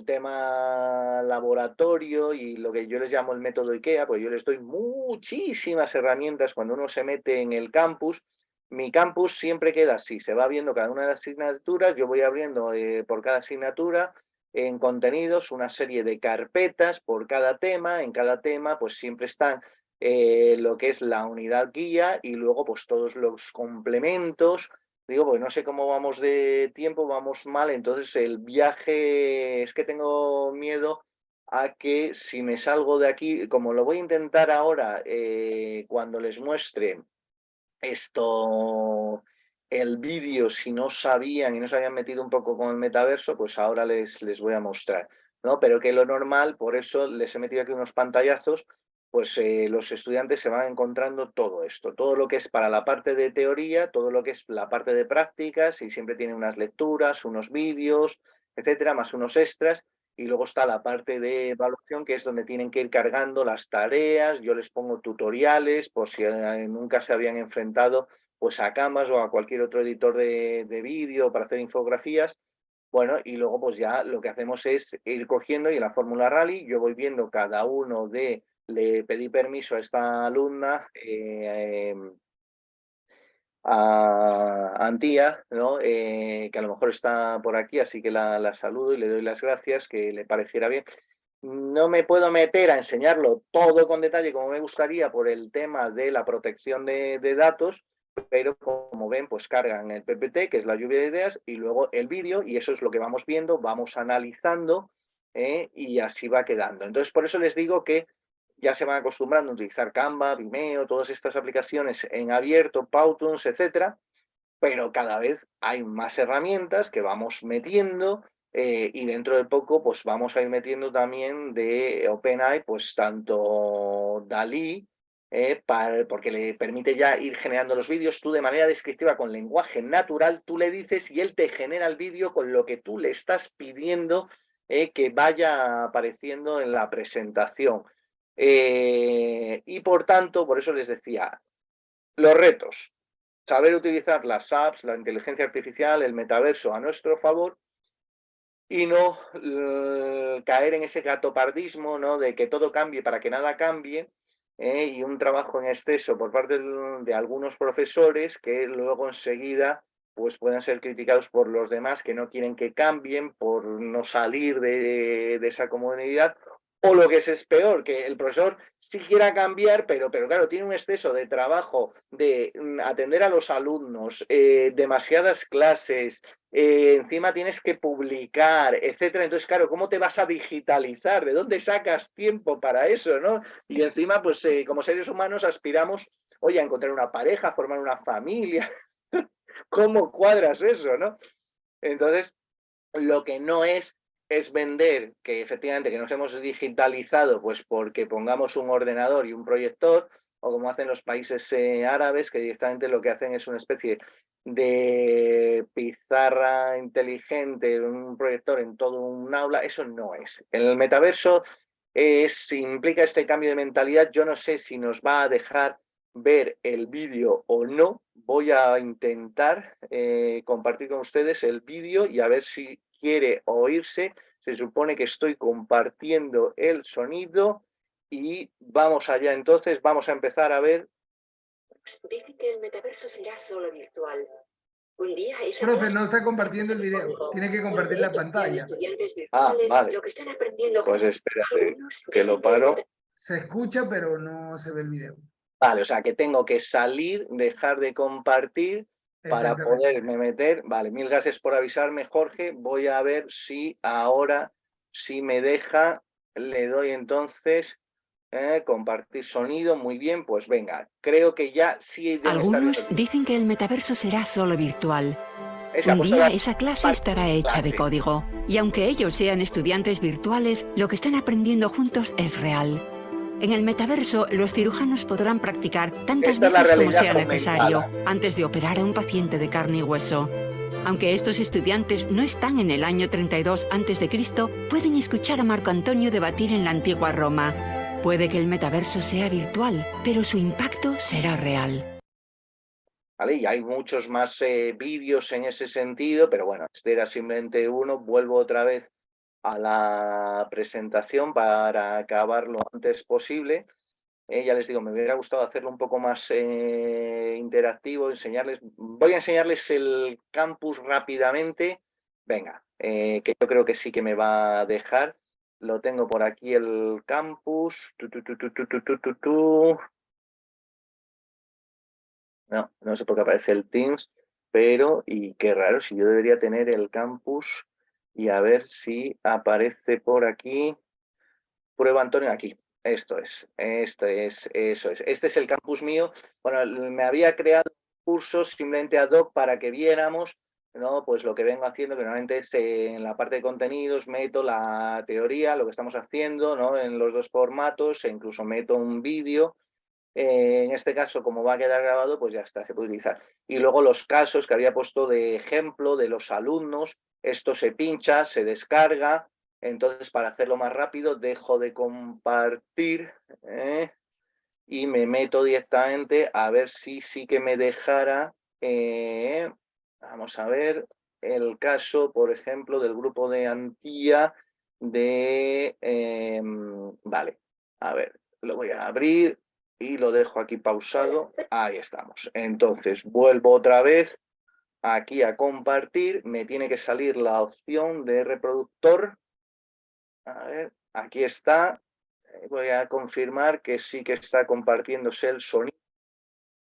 Speaker 3: tema laboratorio y lo que yo les llamo el método IKEA, pues yo les doy muchísimas herramientas cuando uno se mete en el campus. Mi campus siempre queda así, se va viendo cada una de las asignaturas, yo voy abriendo por cada asignatura en contenidos una serie de carpetas por cada tema, en cada tema pues siempre están lo que es la unidad guía y luego pues todos los complementos. Digo, pues no sé cómo vamos de tiempo, vamos mal, entonces el viaje, es que tengo miedo a que si me salgo de aquí, como lo voy a intentar ahora, cuando les muestre esto, el vídeo, si no sabían y no se habían metido un poco con el metaverso, pues ahora les voy a mostrar, ¿no? Pero que lo normal, por eso les he metido aquí unos pantallazos, pues los estudiantes se van encontrando todo esto, todo lo que es para la parte de teoría, todo lo que es la parte de prácticas, y siempre tienen unas lecturas, unos vídeos, etcétera, más unos extras, y luego está la parte de evaluación, que es donde tienen que ir cargando las tareas. Yo les pongo tutoriales por si nunca se habían enfrentado pues a Canvas o a cualquier otro editor de vídeo para hacer infografías. Bueno, y luego pues ya lo que hacemos es ir cogiendo, y en la fórmula Rally yo voy viendo cada uno de, le pedí permiso a esta alumna, a Antía, ¿no? Que a lo mejor está por aquí, así que la saludo y le doy las gracias, que le pareciera bien. No me puedo meter a enseñarlo todo con detalle como me gustaría por el tema de la protección de datos, pero como ven, pues cargan el PPT, que es la lluvia de ideas, y luego el vídeo, y eso es lo que vamos viendo, vamos analizando, y así va quedando. Entonces, por eso les digo que ya se van acostumbrando a utilizar Canva, Vimeo, todas estas aplicaciones en abierto, Powtoons, etcétera, pero cada vez hay más herramientas que vamos metiendo, y dentro de poco pues vamos a ir metiendo también de OpenAI, pues tanto DALL-E, porque le permite ya ir generando los vídeos tú de manera descriptiva con lenguaje natural, tú le dices y él te genera el vídeo con lo que tú le estás pidiendo que vaya apareciendo en la presentación. Y por tanto, por eso les decía, los retos: saber utilizar las apps, la inteligencia artificial, el metaverso a nuestro favor, y no caer en ese gatopardismo, ¿no? De que todo cambie para que nada cambie, y un trabajo en exceso por parte de algunos profesores que luego enseguida pues puedan ser criticados por los demás que no quieren que cambien, por no salir de esa comunidad, O lo que es peor, que el profesor sí quiera cambiar, pero claro, tiene un exceso de trabajo, de atender a los alumnos, demasiadas clases, encima tienes que publicar, etcétera. Entonces, claro, ¿cómo te vas a digitalizar? ¿De dónde sacas tiempo para eso, no? Y encima, pues como seres humanos aspiramos, oye, a encontrar una pareja, a formar una familia. ¿Cómo cuadras eso, no? Entonces, lo que no es vender que efectivamente que nos hemos digitalizado pues porque pongamos un ordenador y un proyector, o como hacen los países árabes, que directamente lo que hacen es una especie de pizarra inteligente, un proyector en todo un aula. Eso no es. El metaverso implica este cambio de mentalidad. Yo no sé si nos va a dejar ver el vídeo o no. Voy a intentar compartir con ustedes el vídeo y a ver si quiere oírse. Se supone que estoy compartiendo el sonido y vamos allá entonces, vamos a empezar a ver.
Speaker 4: Dice que el metaverso será solo virtual. Un día esa
Speaker 5: Profe, no está compartiendo el video, tiene que compartir la pantalla.
Speaker 3: Vale.
Speaker 4: Lo que están aprendiendo
Speaker 3: Pues espérate, que lo paro.
Speaker 5: Se escucha, pero no se ve el video.
Speaker 3: Vale, o sea que tengo que salir, dejar de compartir para poderme meter. Vale, mil gracias por avisarme, Jorge. Voy a ver si ahora sí me deja. Le doy entonces compartir sonido. Muy bien, pues venga. Creo que ya sí.
Speaker 6: Algunos dicen que el metaverso será solo virtual. Un día esa clase estará hecha de código. Y aunque ellos sean estudiantes virtuales, lo que están aprendiendo juntos es real. En el metaverso, los cirujanos podrán practicar tantas veces como sea necesario antes de operar a un paciente de carne y hueso. Aunque estos estudiantes no están en el año 32 a.C., pueden escuchar a Marco Antonio debatir en la antigua Roma. Puede que el metaverso sea virtual, pero su impacto será real.
Speaker 3: Vale, y hay muchos más vídeos en ese sentido, pero bueno, este era simplemente uno. Vuelvo otra vez a la presentación para acabar lo antes posible. Ya les digo, me hubiera gustado hacerlo un poco más interactivo, voy a enseñarles el campus rápidamente. Venga, que yo creo que sí que me va a dejar. Lo tengo por aquí el campus. No sé por qué aparece el Teams, pero, y qué raro, si yo debería tener el campus. Y a ver si aparece por aquí. Prueba Antonio aquí. Eso es. Este es el campus mío. Bueno, me había creado cursos simplemente ad hoc para que viéramos, ¿no? Pues lo que vengo haciendo, que normalmente es en la parte de contenidos, meto la teoría, lo que estamos haciendo, ¿no? En los dos formatos, e incluso meto un vídeo. En este caso, como va a quedar grabado, pues ya está, se puede utilizar. Y luego los casos que había puesto de ejemplo de los alumnos, esto se pincha, se descarga. Entonces, para hacerlo más rápido, dejo de compartir y me meto directamente a ver si sí que me dejara. Vamos a ver el caso, por ejemplo, del grupo de Antía de... vale, a ver, lo voy a abrir. Y lo dejo aquí pausado. Ahí estamos. Entonces, vuelvo otra vez aquí a compartir. Me tiene que salir la opción de reproductor. A ver, aquí está. Voy a confirmar que sí que está compartiéndose el sonido.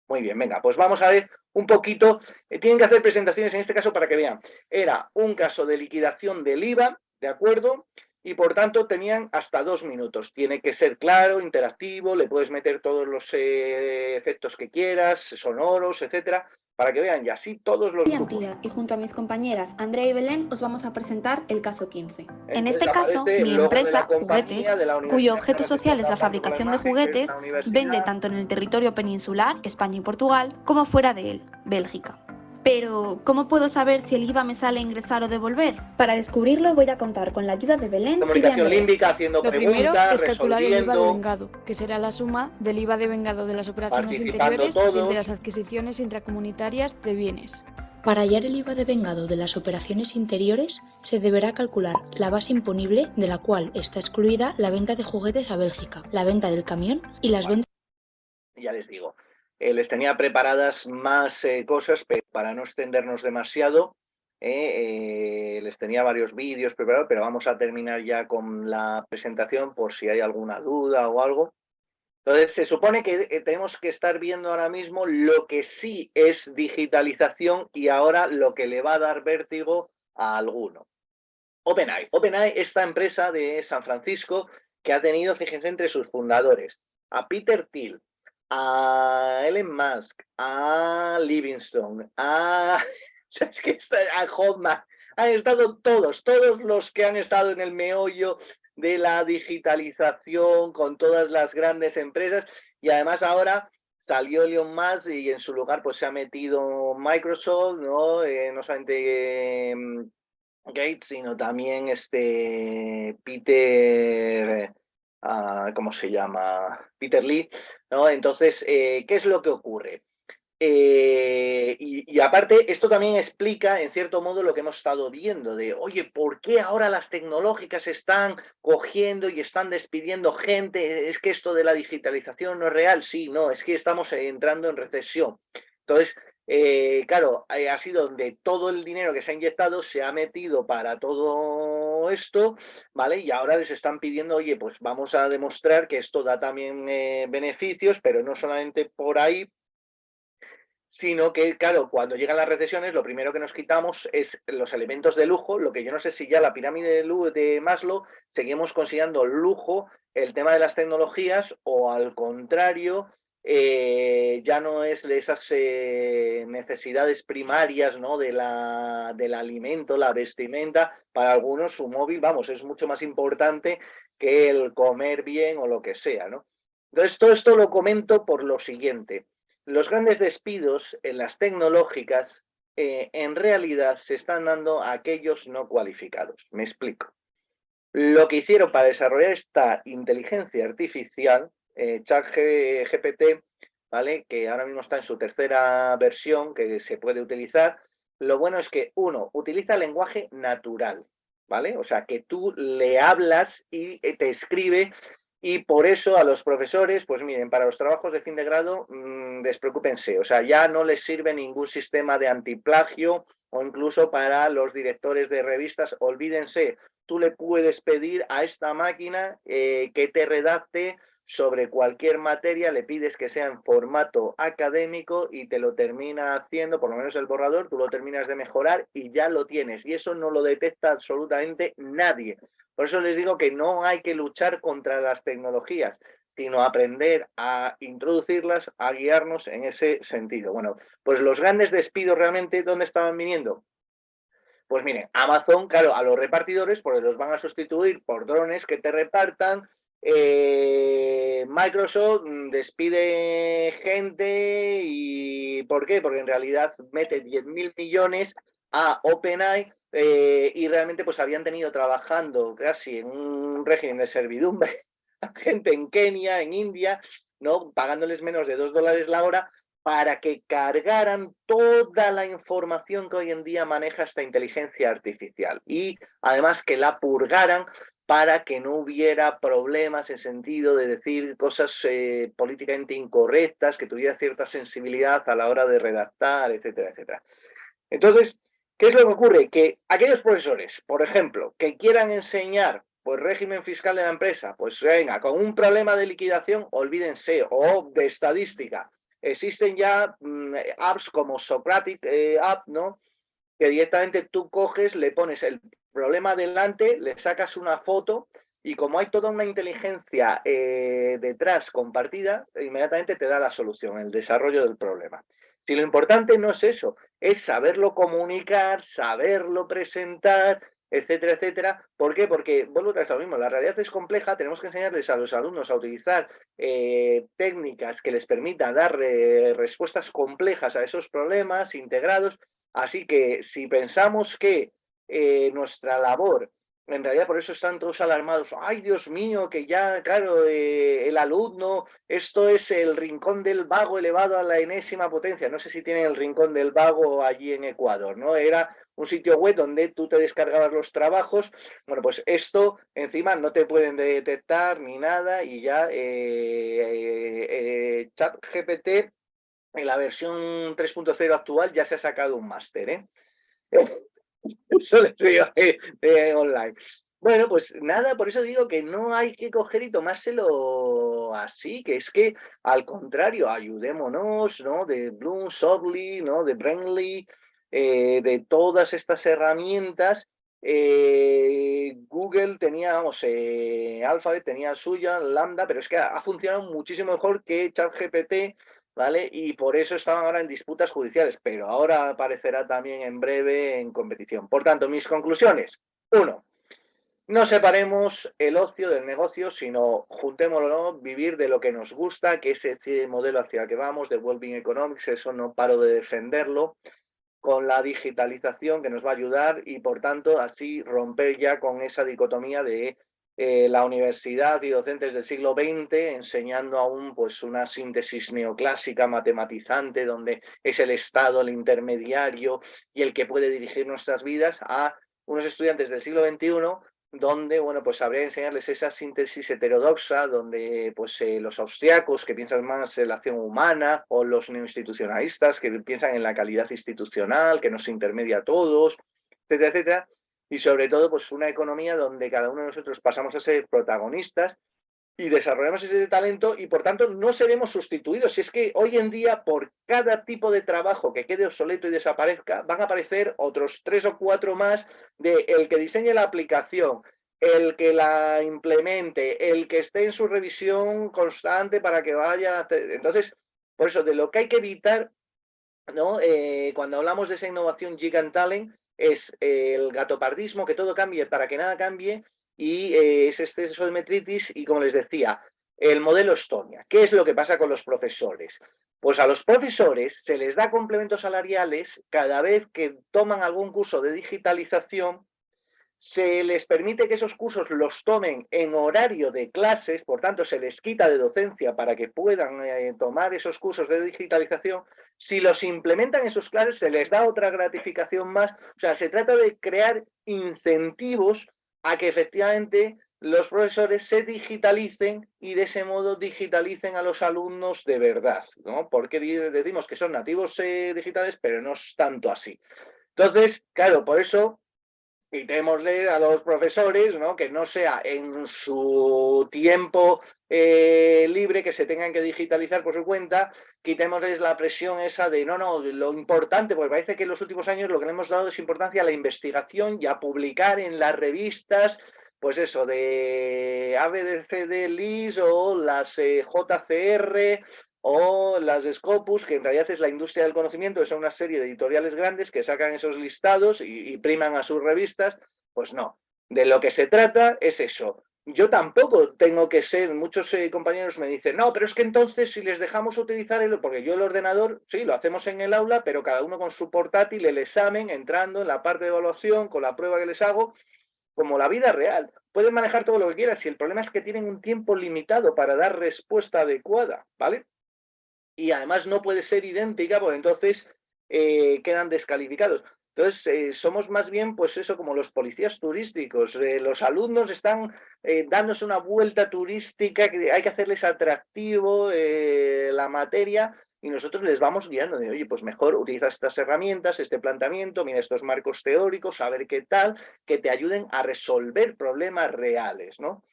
Speaker 3: Muy bien, venga, pues vamos a ver un poquito. Tienen que hacer presentaciones en este caso para que vean. Era un caso de liquidación del IVA, ¿de acuerdo? Y por tanto tenían hasta 2 minutos. Tiene que ser claro, interactivo, le puedes meter todos los efectos que quieras, sonoros, etcétera, para que vean, y así todos los grupos.
Speaker 7: Y junto a mis compañeras Andrea y Belén os vamos a presentar el caso 15.
Speaker 3: Entonces,
Speaker 7: en este caso, mi empresa, Juguetes, cuyo objeto social es la fabricación de juguetes, vende tanto en el territorio peninsular, España y Portugal, como fuera de él, Bélgica. Pero, ¿cómo puedo saber si el IVA me sale a ingresar o devolver? Para descubrirlo voy a contar con la ayuda de Belén
Speaker 3: Comunicación
Speaker 7: y de
Speaker 3: límbica, haciendo
Speaker 8: Lo
Speaker 3: preguntas,
Speaker 8: primero es calcular el IVA de
Speaker 3: resolviendo,
Speaker 8: vengado, que será la suma del IVA de vengado de las operaciones
Speaker 3: participando
Speaker 8: interiores y el
Speaker 3: todos.
Speaker 8: de las adquisiciones intracomunitarias de bienes.
Speaker 9: Para hallar el IVA de vengado de las operaciones interiores, se deberá calcular la base imponible de la cual está excluida la venta de juguetes a Bélgica, la venta del camión y las ventas...
Speaker 3: Ya les digo, les tenía preparadas más cosas, pero para no extendernos demasiado, Les tenía varios vídeos preparados, pero vamos a terminar ya con la presentación por si hay alguna duda o algo. Entonces, se supone que tenemos que estar viendo ahora mismo lo que sí es digitalización y ahora lo que le va a dar vértigo a alguno. OpenAI. OpenAI, esta empresa de San Francisco que ha tenido, fíjense, entre sus fundadores a Peter Thiel, a Elon Musk, a Livingston, a Hoffman, han estado todos los que han estado en el meollo de la digitalización con todas las grandes empresas, y además ahora salió Elon Musk y en su lugar pues se ha metido Microsoft, ¿no? No solamente Gates, sino también Peter, ¿cómo se llama? Peter Lee, ¿no? Entonces, ¿qué es lo que ocurre? Y aparte, esto también explica, en cierto modo, lo que hemos estado viendo de, oye, ¿por qué ahora las tecnológicas están cogiendo y están despidiendo gente? ¿Es que esto de la digitalización no es real? Sí, no, es que estamos entrando en recesión. Entonces, claro, ha sido donde todo el dinero que se ha inyectado se ha metido para todo esto, ¿vale? Y ahora les están pidiendo, oye, pues vamos a demostrar que esto da también beneficios, pero no solamente por ahí, sino que, claro, cuando llegan las recesiones, lo primero que nos quitamos es los elementos de lujo, lo que yo no sé si ya la pirámide de Maslow seguimos considerando lujo el tema de las tecnologías o al contrario, ya no es de esas necesidades primarias, ¿no? Del alimento, la vestimenta, para algunos su móvil, vamos, es mucho más importante que el comer bien o lo que sea, ¿no? Entonces, todo esto lo comento por lo siguiente. Los grandes despidos en las tecnológicas en realidad se están dando a aquellos no cualificados. Me explico. Lo que hicieron para desarrollar esta inteligencia artificial, ChatGPT, ¿vale? Que ahora mismo está en su tercera versión que se puede utilizar, lo bueno es que, uno, utiliza lenguaje natural, ¿vale? O sea, que tú le hablas y te escribe. Y por eso a los profesores, pues miren, para los trabajos de fin de grado, despreocúpense. O sea, ya no les sirve ningún sistema de antiplagio o incluso para los directores de revistas, olvídense. Tú le puedes pedir a esta máquina que te redacte sobre cualquier materia, le pides que sea en formato académico y te lo termina haciendo, por lo menos el borrador, tú lo terminas de mejorar y ya lo tienes. Y eso no lo detecta absolutamente nadie. Por eso les digo que no hay que luchar contra las tecnologías, sino aprender a introducirlas, a guiarnos en ese sentido. Bueno, pues los grandes despidos realmente, ¿dónde estaban viniendo? Pues miren, Amazon, claro, a los repartidores, pues los van a sustituir por drones que te repartan. Microsoft despide gente y ¿por qué? Porque en realidad mete 10.000 millones a OpenAI y realmente pues habían tenido trabajando casi en un régimen de servidumbre gente en Kenia, en India, ¿no? Pagándoles menos de $2 la hora para que cargaran toda la información que hoy en día maneja esta inteligencia artificial y además que la purgaran para que no hubiera problemas en sentido de decir cosas políticamente incorrectas, que tuviera cierta sensibilidad a la hora de redactar, etcétera, etcétera. Entonces, ¿qué es lo que ocurre? Que aquellos profesores, por ejemplo, que quieran enseñar pues régimen fiscal de la empresa, pues venga, con un problema de liquidación, olvídense, o de estadística. Existen ya apps como Socratic App, ¿no? Que directamente tú coges, le pones el problema delante, le sacas una foto y como hay toda una inteligencia detrás compartida, inmediatamente te da la solución, el desarrollo del problema. Si lo importante no es eso, es saberlo comunicar, saberlo presentar, etcétera, etcétera. ¿Por qué? Porque, vuelvo a lo mismo, la realidad es compleja, tenemos que enseñarles a los alumnos a utilizar técnicas que les permitan dar respuestas complejas a esos problemas integrados. Así que si pensamos que nuestra labor, en realidad por eso están todos alarmados, ay Dios mío, que ya, claro, el alumno, esto es el rincón del vago elevado a la enésima potencia, no sé si tienen el rincón del vago allí en Ecuador, ¿no? Era un sitio web donde tú te descargabas los trabajos, bueno, pues esto encima no te pueden detectar ni nada y ya ChatGPT en la versión 3.0 actual ya se ha sacado un máster, ¿eh? curso online. Bueno, pues nada, por eso digo que no hay que coger y tomárselo así, que es que al contrario, ayudémonos, ¿no? De Bloom, Shortly, ¿no? De Brainly, de todas estas herramientas. Google tenía, vamos, Alphabet tenía suya, Lambda, pero es que ha funcionado muchísimo mejor que ChatGPT, ¿vale? Y por eso estaban ahora en disputas judiciales, pero ahora aparecerá también en breve en competición. Por tanto, mis conclusiones. 1. No separemos el ocio del negocio, sino juntémoslo, vivir de lo que nos gusta, que es ese modelo hacia el que vamos, de Wellbeing Economics, eso no paro de defenderlo, con la digitalización que nos va a ayudar y, por tanto, así romper ya con esa dicotomía de la universidad y docentes del siglo XX enseñando aún pues, una síntesis neoclásica matematizante, donde es el Estado el intermediario y el que puede dirigir nuestras vidas, a unos estudiantes del siglo XXI donde, bueno, pues habría que enseñarles esa síntesis heterodoxa, donde pues los austriacos que piensan más en la acción humana, o los neoinstitucionalistas que piensan en la calidad institucional, que nos intermedia a todos, etcétera, etcétera, y sobre todo pues una economía donde cada uno de nosotros pasamos a ser protagonistas y desarrollamos ese talento y por tanto no seremos sustituidos. Si es que hoy en día por cada tipo de trabajo que quede obsoleto y desaparezca, van a aparecer otros 3 o 4 más de el que diseñe la aplicación, el que la implemente, el que esté en su revisión constante para que vaya... Entonces, por eso, de lo que hay que evitar, ¿no? Cuando hablamos de esa innovación Gigant Talent, es el gatopardismo, que todo cambie para que nada cambie, y ese exceso de metritis y, como les decía, el modelo Estonia. ¿Qué es lo que pasa con los profesores? Pues a los profesores se les da complementos salariales cada vez que toman algún curso de digitalización, se les permite que esos cursos los tomen en horario de clases, por tanto se les quita de docencia para que puedan tomar esos cursos de digitalización. Si los implementan en sus clases, se les da otra gratificación más. O sea, se trata de crear incentivos a que efectivamente los profesores se digitalicen y de ese modo digitalicen a los alumnos de verdad, ¿no? Porque decimos que son nativos digitales, pero no es tanto así. Entonces, claro, por eso quitémosle a los profesores, ¿no? Que no sea en su tiempo libre que se tengan que digitalizar por su cuenta, quitémosles la presión esa de no, lo importante, porque parece que en los últimos años lo que le hemos dado es importancia a la investigación y a publicar en las revistas, pues eso, de ABCD, LIS o las JCR o las de Scopus, que en realidad es la industria del conocimiento, que son una serie de editoriales grandes que sacan esos listados y priman a sus revistas. Pues no, de lo que se trata es eso. Yo tampoco tengo que ser, muchos compañeros me dicen, no, pero es que entonces si les dejamos utilizar porque yo el ordenador, sí, lo hacemos en el aula, pero cada uno con su portátil, el examen, entrando en la parte de evaluación, con la prueba que les hago, como la vida real. Pueden manejar todo lo que quieran, si el problema es que tienen un tiempo limitado para dar respuesta adecuada, ¿vale? Y además no puede ser idéntica, porque entonces quedan descalificados. Entonces, somos más bien, pues eso, como los policías turísticos. Los alumnos están dándose una vuelta turística, que hay que hacerles atractivo la materia, y nosotros les vamos guiando de, oye, pues mejor utiliza estas herramientas, este planteamiento, mira estos marcos teóricos, a ver qué tal, que te ayuden a resolver problemas reales, ¿no?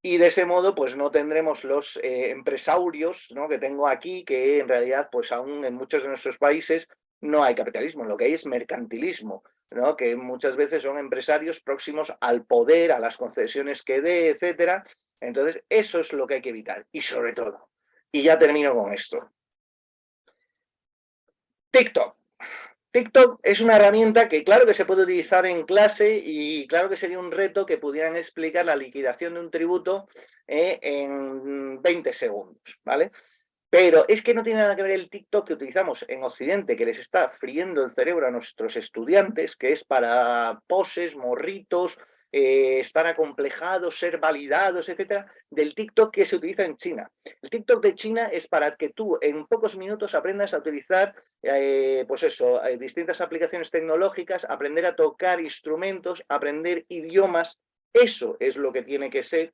Speaker 3: Y de ese modo, pues no tendremos los empresarios, ¿no? Que tengo aquí, que en realidad, pues aún en muchos de nuestros países no hay capitalismo, lo que hay es mercantilismo, ¿no? Que muchas veces son empresarios próximos al poder, a las concesiones que dé, etcétera. Entonces, eso es lo que hay que evitar. Y sobre todo, y ya termino con esto, TikTok. TikTok es una herramienta que claro que se puede utilizar en clase y claro que sería un reto que pudieran explicar la liquidación de un tributo en 20 segundos, ¿vale? Pero es que no tiene nada que ver el TikTok que utilizamos en Occidente, que les está friendo el cerebro a nuestros estudiantes, que es para poses, morritos, estar acomplejados, ser validados, etcétera, del TikTok que se utiliza en China. El TikTok de China es para que tú en pocos minutos aprendas a utilizar, pues eso, distintas aplicaciones tecnológicas, aprender a tocar instrumentos, aprender idiomas. Eso es lo que tiene que ser.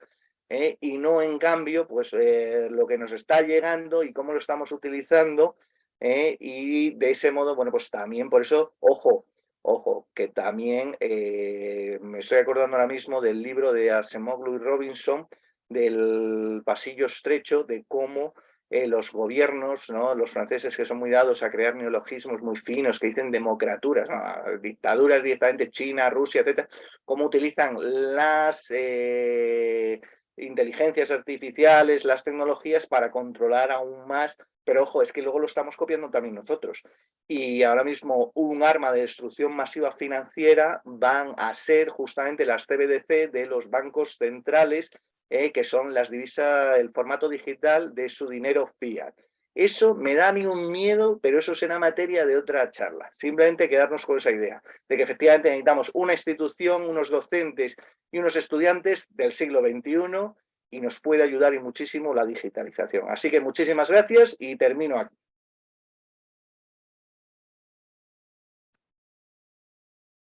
Speaker 3: Y no en cambio pues lo que nos está llegando y cómo lo estamos utilizando y de ese modo, bueno, pues también por eso, ojo, Ojo, que también me estoy acordando ahora mismo del libro de Acemoglu y Robinson, del pasillo estrecho, de cómo los gobiernos, ¿no? Los franceses, que son muy dados a crear neologismos muy finos, que dicen democraturas, ¿no? Dictaduras directamente, China, Rusia, etcétera, cómo utilizan las inteligencias artificiales, las tecnologías para controlar aún más. Pero ojo, es que luego lo estamos copiando también nosotros. Y ahora mismo un arma de destrucción masiva financiera van a ser justamente las CBDC de los bancos centrales, que son las divisas, el formato digital de su dinero fiat. Eso me da a mí un miedo, pero eso será materia de otra charla. Simplemente quedarnos con esa idea de que efectivamente necesitamos una institución, unos docentes y unos estudiantes del siglo XXI, y nos puede ayudar y muchísimo la digitalización. Así que muchísimas gracias y termino aquí.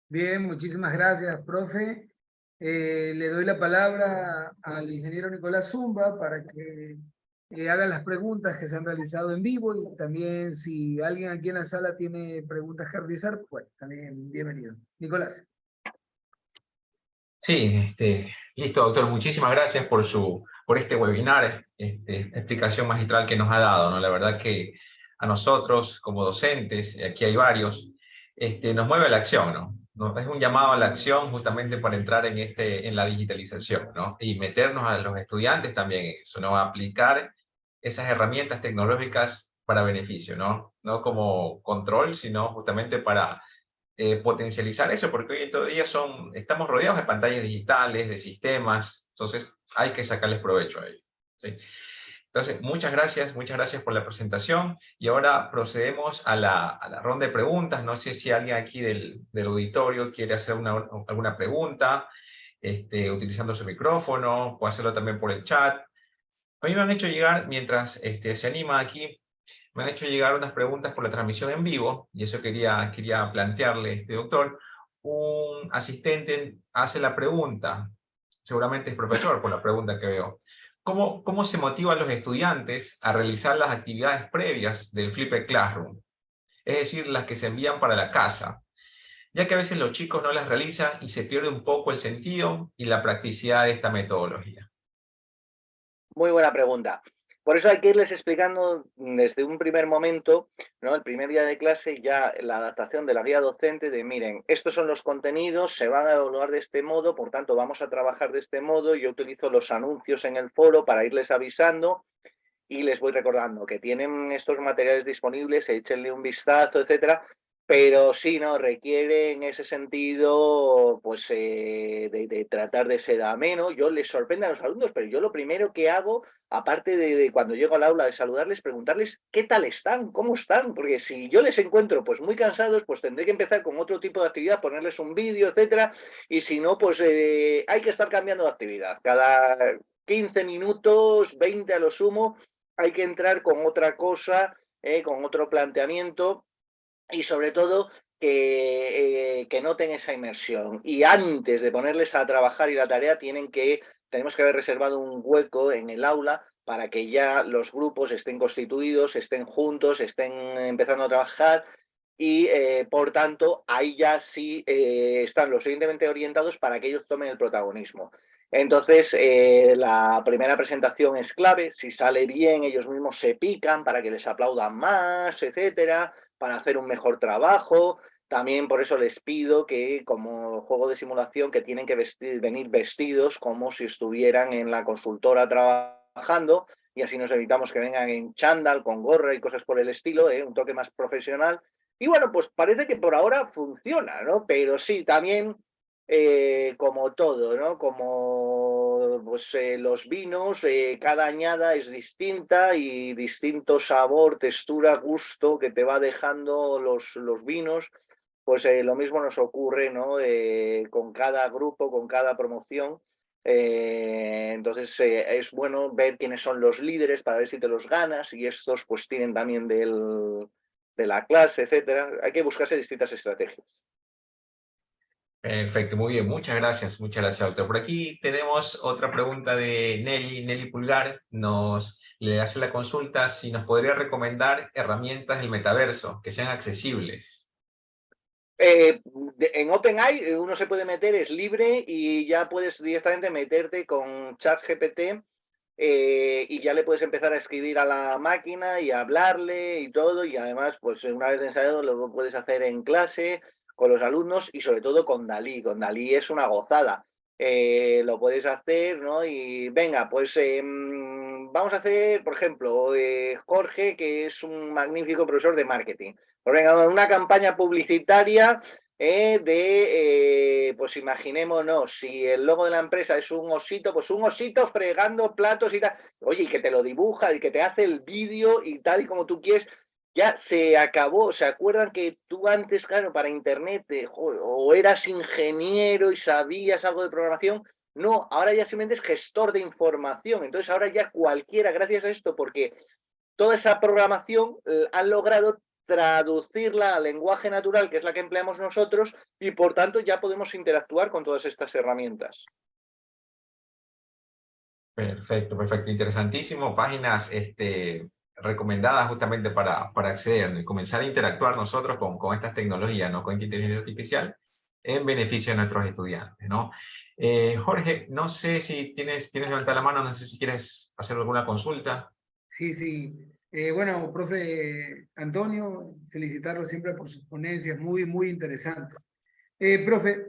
Speaker 5: Bien, muchísimas gracias, profe. Le doy la palabra al ingeniero Nicolás Zumba para que haga las preguntas que se han realizado en vivo, y también si alguien aquí en la sala tiene preguntas que realizar, pues también bienvenido. Nicolás.
Speaker 1: Sí, listo, doctor. Muchísimas gracias por este webinar, esta explicación magistral que nos ha dado, ¿no? La verdad que a nosotros, como docentes, aquí hay varios, nos mueve la acción, ¿no? Es un llamado a la acción justamente para entrar en la digitalización, ¿no? Y meternos a los estudiantes también en eso, ¿no? Aplicar esas herramientas tecnológicas para beneficio, ¿no? No como control, sino justamente para potencializar eso, porque hoy en día estamos rodeados de pantallas digitales, de sistemas, entonces hay que sacarles provecho a ello, ¿sí? Entonces, muchas gracias por la presentación, y ahora procedemos a la ronda de preguntas. No sé si alguien aquí del auditorio quiere hacer alguna pregunta, utilizando su micrófono, o hacerlo también por el chat. A mí me han hecho llegar, mientras se anima aquí, me han hecho llegar unas preguntas por la transmisión en vivo, y eso quería plantearle, doctor. Un asistente hace la pregunta, seguramente es profesor por la pregunta que veo. ¿Cómo se motiva a los estudiantes a realizar las actividades previas del Flipped Classroom? Es decir, las que se envían para la casa, ya que a veces los chicos no las realizan y se pierde un poco el sentido y la practicidad de esta metodología.
Speaker 3: Muy buena pregunta. Por eso hay que irles explicando desde un primer momento, ¿no? El primer día de clase, ya la adaptación de la guía docente de, miren, estos son los contenidos, se van a evaluar de este modo, por tanto vamos a trabajar de este modo. Yo utilizo los anuncios en el foro para irles avisando y les voy recordando que tienen estos materiales disponibles, échenle un vistazo, etcétera. Pero sí, ¿no? Requiere en ese sentido, pues, de tratar de ser ameno. Yo les sorprendo a los alumnos, pero yo lo primero que hago, aparte de cuando llego al aula de saludarles, preguntarles qué tal están, cómo están, porque si yo les encuentro pues muy cansados, pues tendré que empezar con otro tipo de actividad, ponerles un vídeo, etcétera, y si no, pues hay que estar cambiando de actividad. Cada 15 minutos, 20 a lo sumo, hay que entrar con otra cosa, con otro planteamiento, y sobre todo que noten esa inmersión. Y antes de ponerles a trabajar y la tarea, tenemos que haber reservado un hueco en el aula para que ya los grupos estén constituidos, estén juntos, estén empezando a trabajar, y por tanto ahí ya sí están lo suficientemente orientados para que ellos tomen el protagonismo. Entonces, la primera presentación es clave. Si sale bien, ellos mismos se pican para que les aplaudan más, etcétera, para hacer un mejor trabajo. También por eso les pido que, como juego de simulación, que tienen que venir vestidos como si estuvieran en la consultora trabajando, y así nos evitamos que vengan en chándal, con gorra y cosas por el estilo, un toque más profesional. Y bueno, pues parece que por ahora funciona, ¿no? Pero sí, también, como todo, ¿no? Como pues, los vinos, cada añada es distinta, y distinto sabor, textura, gusto que te va dejando los vinos. Pues lo mismo nos ocurre, ¿no? Con cada grupo, con cada promoción. Entonces es bueno ver quiénes son los líderes para ver si te los ganas, y estos pues tienen también de la clase, etcétera. Hay que buscarse distintas estrategias.
Speaker 1: Perfecto, muy bien, muchas gracias, doctor. Por aquí tenemos otra pregunta de Nelly Pulgar. Le hace la consulta si nos podría recomendar herramientas del metaverso que sean accesibles.
Speaker 3: En OpenAI uno se puede meter, es libre y ya puedes directamente meterte con ChatGPT y ya le puedes empezar a escribir a la máquina y a hablarle y todo, y además pues una vez ensayado lo puedes hacer en clase con los alumnos y sobre todo con Dalí. Con Dalí es una gozada. Lo puedes hacer, ¿no? Y venga, pues vamos a hacer, por ejemplo, Jorge, que es un magnífico profesor de marketing. Pues venga, una campaña publicitaria pues imaginémonos, si el logo de la empresa es un osito, pues un osito fregando platos y tal. Oye, y que te lo dibuja y que te hace el vídeo y tal y como tú quieres. Ya se acabó. ¿Se acuerdan que tú antes, claro, para internet, o eras ingeniero y sabías algo de programación? No, ahora ya simplemente es gestor de información. Entonces ahora ya cualquiera, gracias a esto, porque toda esa programación han logrado traducirla al lenguaje natural, que es la que empleamos nosotros, y por tanto ya podemos interactuar con todas estas herramientas.
Speaker 1: Perfecto, perfecto. Interesantísimo. Páginas recomendadas justamente para acceder, ¿no? Y comenzar a interactuar nosotros con estas tecnologías, ¿no? Con inteligencia artificial en beneficio de nuestros estudiantes, ¿no? Jorge, no sé si tienes levantada la mano, no sé si quieres hacer alguna consulta.
Speaker 5: Sí, sí. Bueno, profe Antonio, felicitarlo siempre por sus ponencias, muy, muy interesantes. Profe,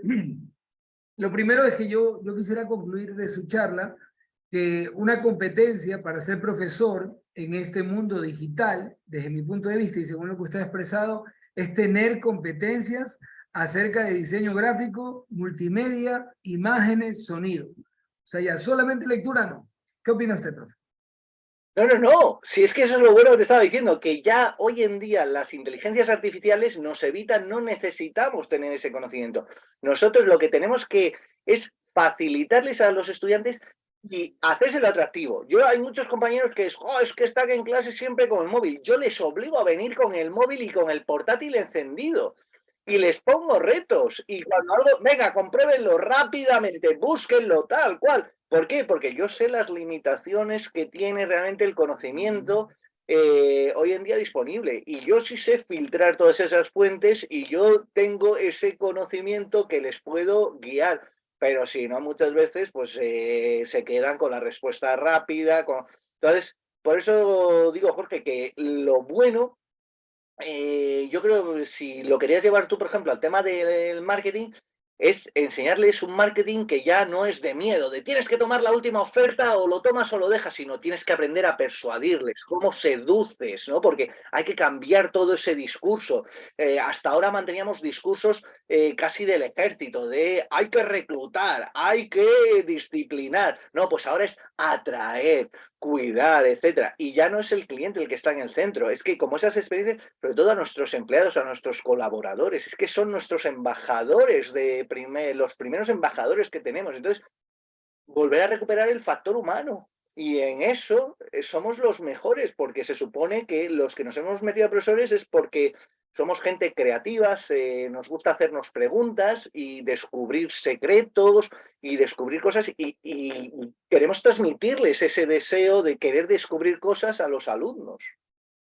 Speaker 5: lo primero es que yo quisiera concluir de su charla que una competencia para ser profesor en este mundo digital, desde mi punto de vista y según lo que usted ha expresado, es tener competencias acerca de diseño gráfico, multimedia, imágenes, sonido. O sea, ya solamente lectura no. ¿Qué opina usted, profe?
Speaker 3: No. Si es que eso es lo bueno que te estaba diciendo, que ya hoy en día las inteligencias artificiales nos evitan, no necesitamos tener ese conocimiento. Nosotros lo que tenemos que es facilitarles a los estudiantes y hacérselo atractivo. Hay muchos compañeros que es que están en clase siempre con el móvil. Yo les obligo a venir con el móvil y con el portátil encendido. Y les pongo retos. Y cuando algo, venga, compruébenlo rápidamente, búsquenlo tal cual. ¿Por qué? Porque yo sé las limitaciones que tiene realmente el conocimiento hoy en día disponible. Y yo sí sé filtrar todas esas fuentes y yo tengo ese conocimiento que les puedo guiar. Pero si no, muchas veces pues se quedan con la respuesta rápida. Entonces, por eso digo, Jorge, que lo bueno, yo creo que si lo querías llevar tú, por ejemplo, al tema del marketing, es enseñarles un marketing que ya no es de miedo, de tienes que tomar la última oferta o lo tomas o lo dejas, sino tienes que aprender a persuadirles, cómo seduces, ¿no? Porque hay que cambiar todo ese discurso. Hasta ahora manteníamos discursos casi del ejército, de hay que reclutar, hay que disciplinar. No, pues ahora es atraer, cuidar, etcétera. Y ya no es el cliente el que está en el centro, es que como esas experiencias, sobre todo a nuestros empleados, a nuestros colaboradores, es que son nuestros embajadores los primeros embajadores que tenemos. Entonces, volver a recuperar el factor humano. Y en eso somos los mejores, porque se supone que los que nos hemos metido a profesores es porque somos gente creativa, nos gusta hacernos preguntas y descubrir secretos y descubrir cosas y queremos transmitirles ese deseo de querer descubrir cosas a los alumnos.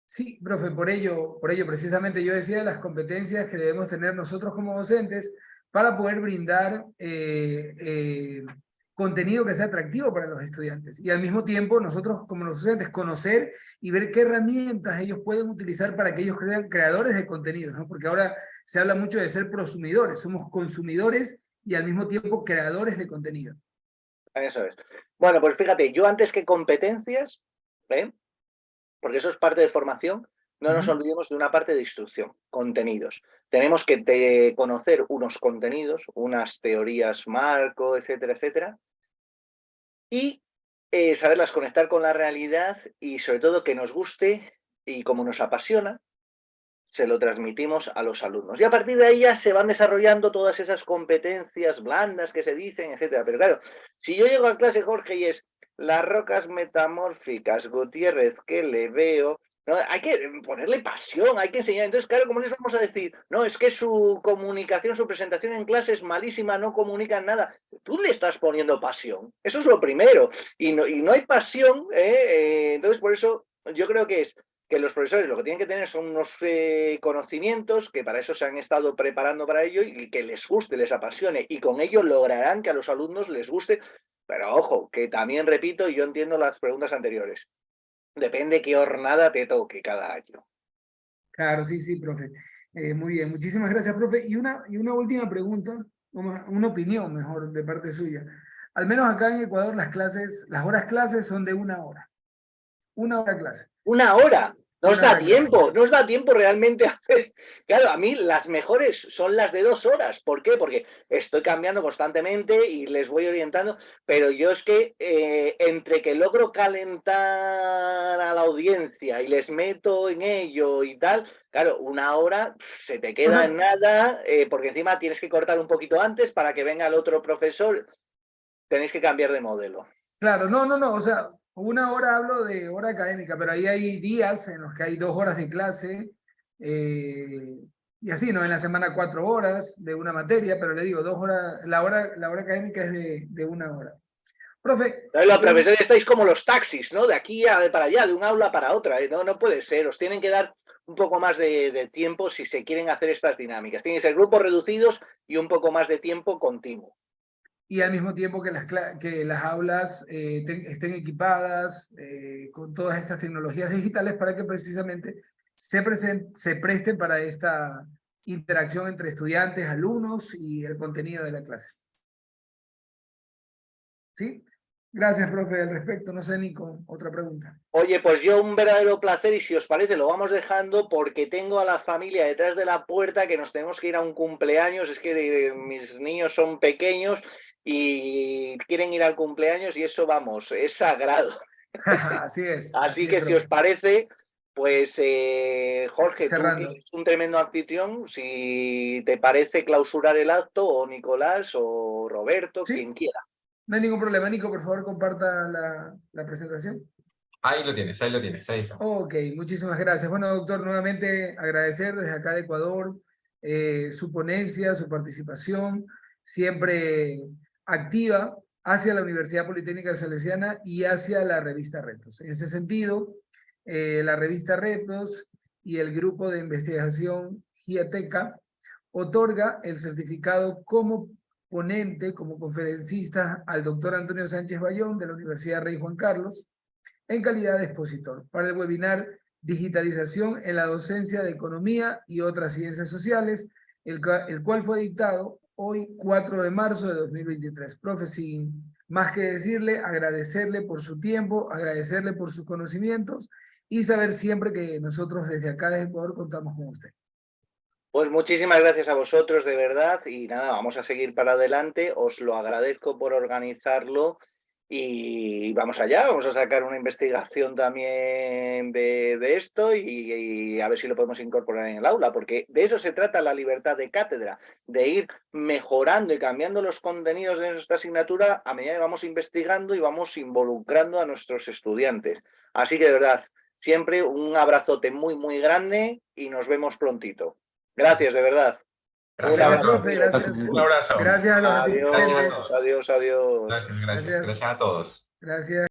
Speaker 5: Sí, profe, por ello precisamente yo decía las competencias que debemos tener nosotros como docentes para poder brindar contenido que sea atractivo para los estudiantes. Y al mismo tiempo nosotros como los docentes conocer y ver qué herramientas ellos pueden utilizar para que ellos sean creadores de contenidos, ¿no? Porque ahora se habla mucho de ser prosumidores, somos consumidores y al mismo tiempo creadores de contenido.
Speaker 3: Eso es. Bueno, pues fíjate, yo antes que competencias, porque eso es parte de formación, no nos olvidemos de una parte de instrucción, contenidos. Tenemos que conocer unos contenidos, unas teorías marco, etcétera, etcétera, y saberlas conectar con la realidad y sobre todo que nos guste y como nos apasiona, se lo transmitimos a los alumnos. Y a partir de ahí ya se van desarrollando todas esas competencias blandas que se dicen, etcétera. Pero claro, si yo llego a clase, Jorge, y es las rocas metamórficas, Gutiérrez, que le veo, ¿no? Hay que ponerle pasión, hay que enseñar. Entonces, claro, ¿cómo les vamos a decir? No, es que su comunicación, su presentación en clase es malísima, no comunican nada. Tú le estás poniendo pasión. Eso es lo primero. Y no hay pasión, entonces por eso yo creo que es que los profesores lo que tienen que tener son unos conocimientos que para eso se han estado preparando para ello y que les guste, les apasione, y con ello lograrán que a los alumnos les guste. Pero ojo, que también repito, yo entiendo las preguntas anteriores. Depende qué jornada te toque cada año.
Speaker 5: Claro, sí, sí, profe. Muy bien, muchísimas gracias, profe. Y una última pregunta, una opinión mejor de parte suya. Al menos acá en Ecuador las horas clases son de 1 hora. 1 hora clase.
Speaker 3: 1 hora. No os da tiempo realmente a hacer. Claro, a mí las mejores son las de 2 horas. ¿Por qué? Porque estoy cambiando constantemente y les voy orientando, pero yo es que entre que logro calentar a la audiencia y les meto en ello y tal, claro, 1 hora se te queda en nada, porque encima tienes que cortar un poquito antes para que venga el otro profesor. Tenéis que cambiar de modelo.
Speaker 5: Claro, no, o sea, 1 hora hablo de hora académica, pero ahí hay días en los que hay 2 horas de clase, y así, ¿no? En la semana 4 horas de una materia, pero le digo, 2 horas, la hora académica es de 1 hora. Profe.
Speaker 3: Los profesores estáis como los taxis, ¿no? De aquí para allá, de un aula para otra, no puede ser, os tienen que dar un poco más de tiempo si se quieren hacer estas dinámicas. Tienen que ser grupos reducidos y un poco más de tiempo continuo.
Speaker 5: Y al mismo tiempo que las aulas estén equipadas con todas estas tecnologías digitales para que precisamente se presten para esta interacción entre estudiantes, alumnos y el contenido de la clase. ¿Sí? Gracias, profe, al respecto. No sé, Nico, otra pregunta.
Speaker 3: Oye, pues yo un verdadero placer, y si os parece lo vamos dejando porque tengo a la familia detrás de la puerta que nos tenemos que ir a un cumpleaños. Es que mis niños son pequeños y quieren ir al cumpleaños y eso, vamos, es sagrado.
Speaker 5: Así es.
Speaker 3: Así que si os parece, pues Jorge,
Speaker 5: cerrando.
Speaker 3: Tú eres un tremendo anfitrión, si te parece clausurar el acto, o Nicolás o Roberto, ¿sí? Quien quiera.
Speaker 5: No hay ningún problema. Nico, por favor, comparta la presentación.
Speaker 1: Ahí lo tienes, ahí está.
Speaker 5: Ok, muchísimas gracias. Bueno, doctor, nuevamente agradecer desde acá de Ecuador su ponencia, su participación, siempre activa hacia la Universidad Politécnica Salesiana y hacia la revista Retos. En ese sentido, la revista Retos y el grupo de investigación GIATECA otorga el certificado como ponente, como conferencista, al doctor Antonio Sánchez Bayón de la Universidad Rey Juan Carlos, en calidad de expositor, para el webinar Digitalización en la docencia de Economía y otras ciencias sociales, el cual fue dictado hoy 4 de marzo de 2023. Profe, sin más que decirle, agradecerle por su tiempo, agradecerle por sus conocimientos y saber siempre que nosotros desde acá de Ecuador contamos con usted.
Speaker 3: Pues muchísimas gracias a vosotros, de verdad, y nada, vamos a seguir para adelante. Os lo agradezco por organizarlo y vamos allá, vamos a sacar una investigación también de esto y a ver si lo podemos incorporar en el aula, porque de eso se trata la libertad de cátedra, de ir mejorando y cambiando los contenidos de nuestra asignatura a medida que vamos investigando y vamos involucrando a nuestros estudiantes. Así que de verdad, siempre un abrazote muy, muy grande y nos vemos prontito. Gracias, de verdad.
Speaker 1: Gracias,
Speaker 5: profe, gracias.
Speaker 1: Un abrazo.
Speaker 5: Gracias a los asistentes.
Speaker 3: Adiós.
Speaker 1: Gracias a todos.
Speaker 5: Gracias.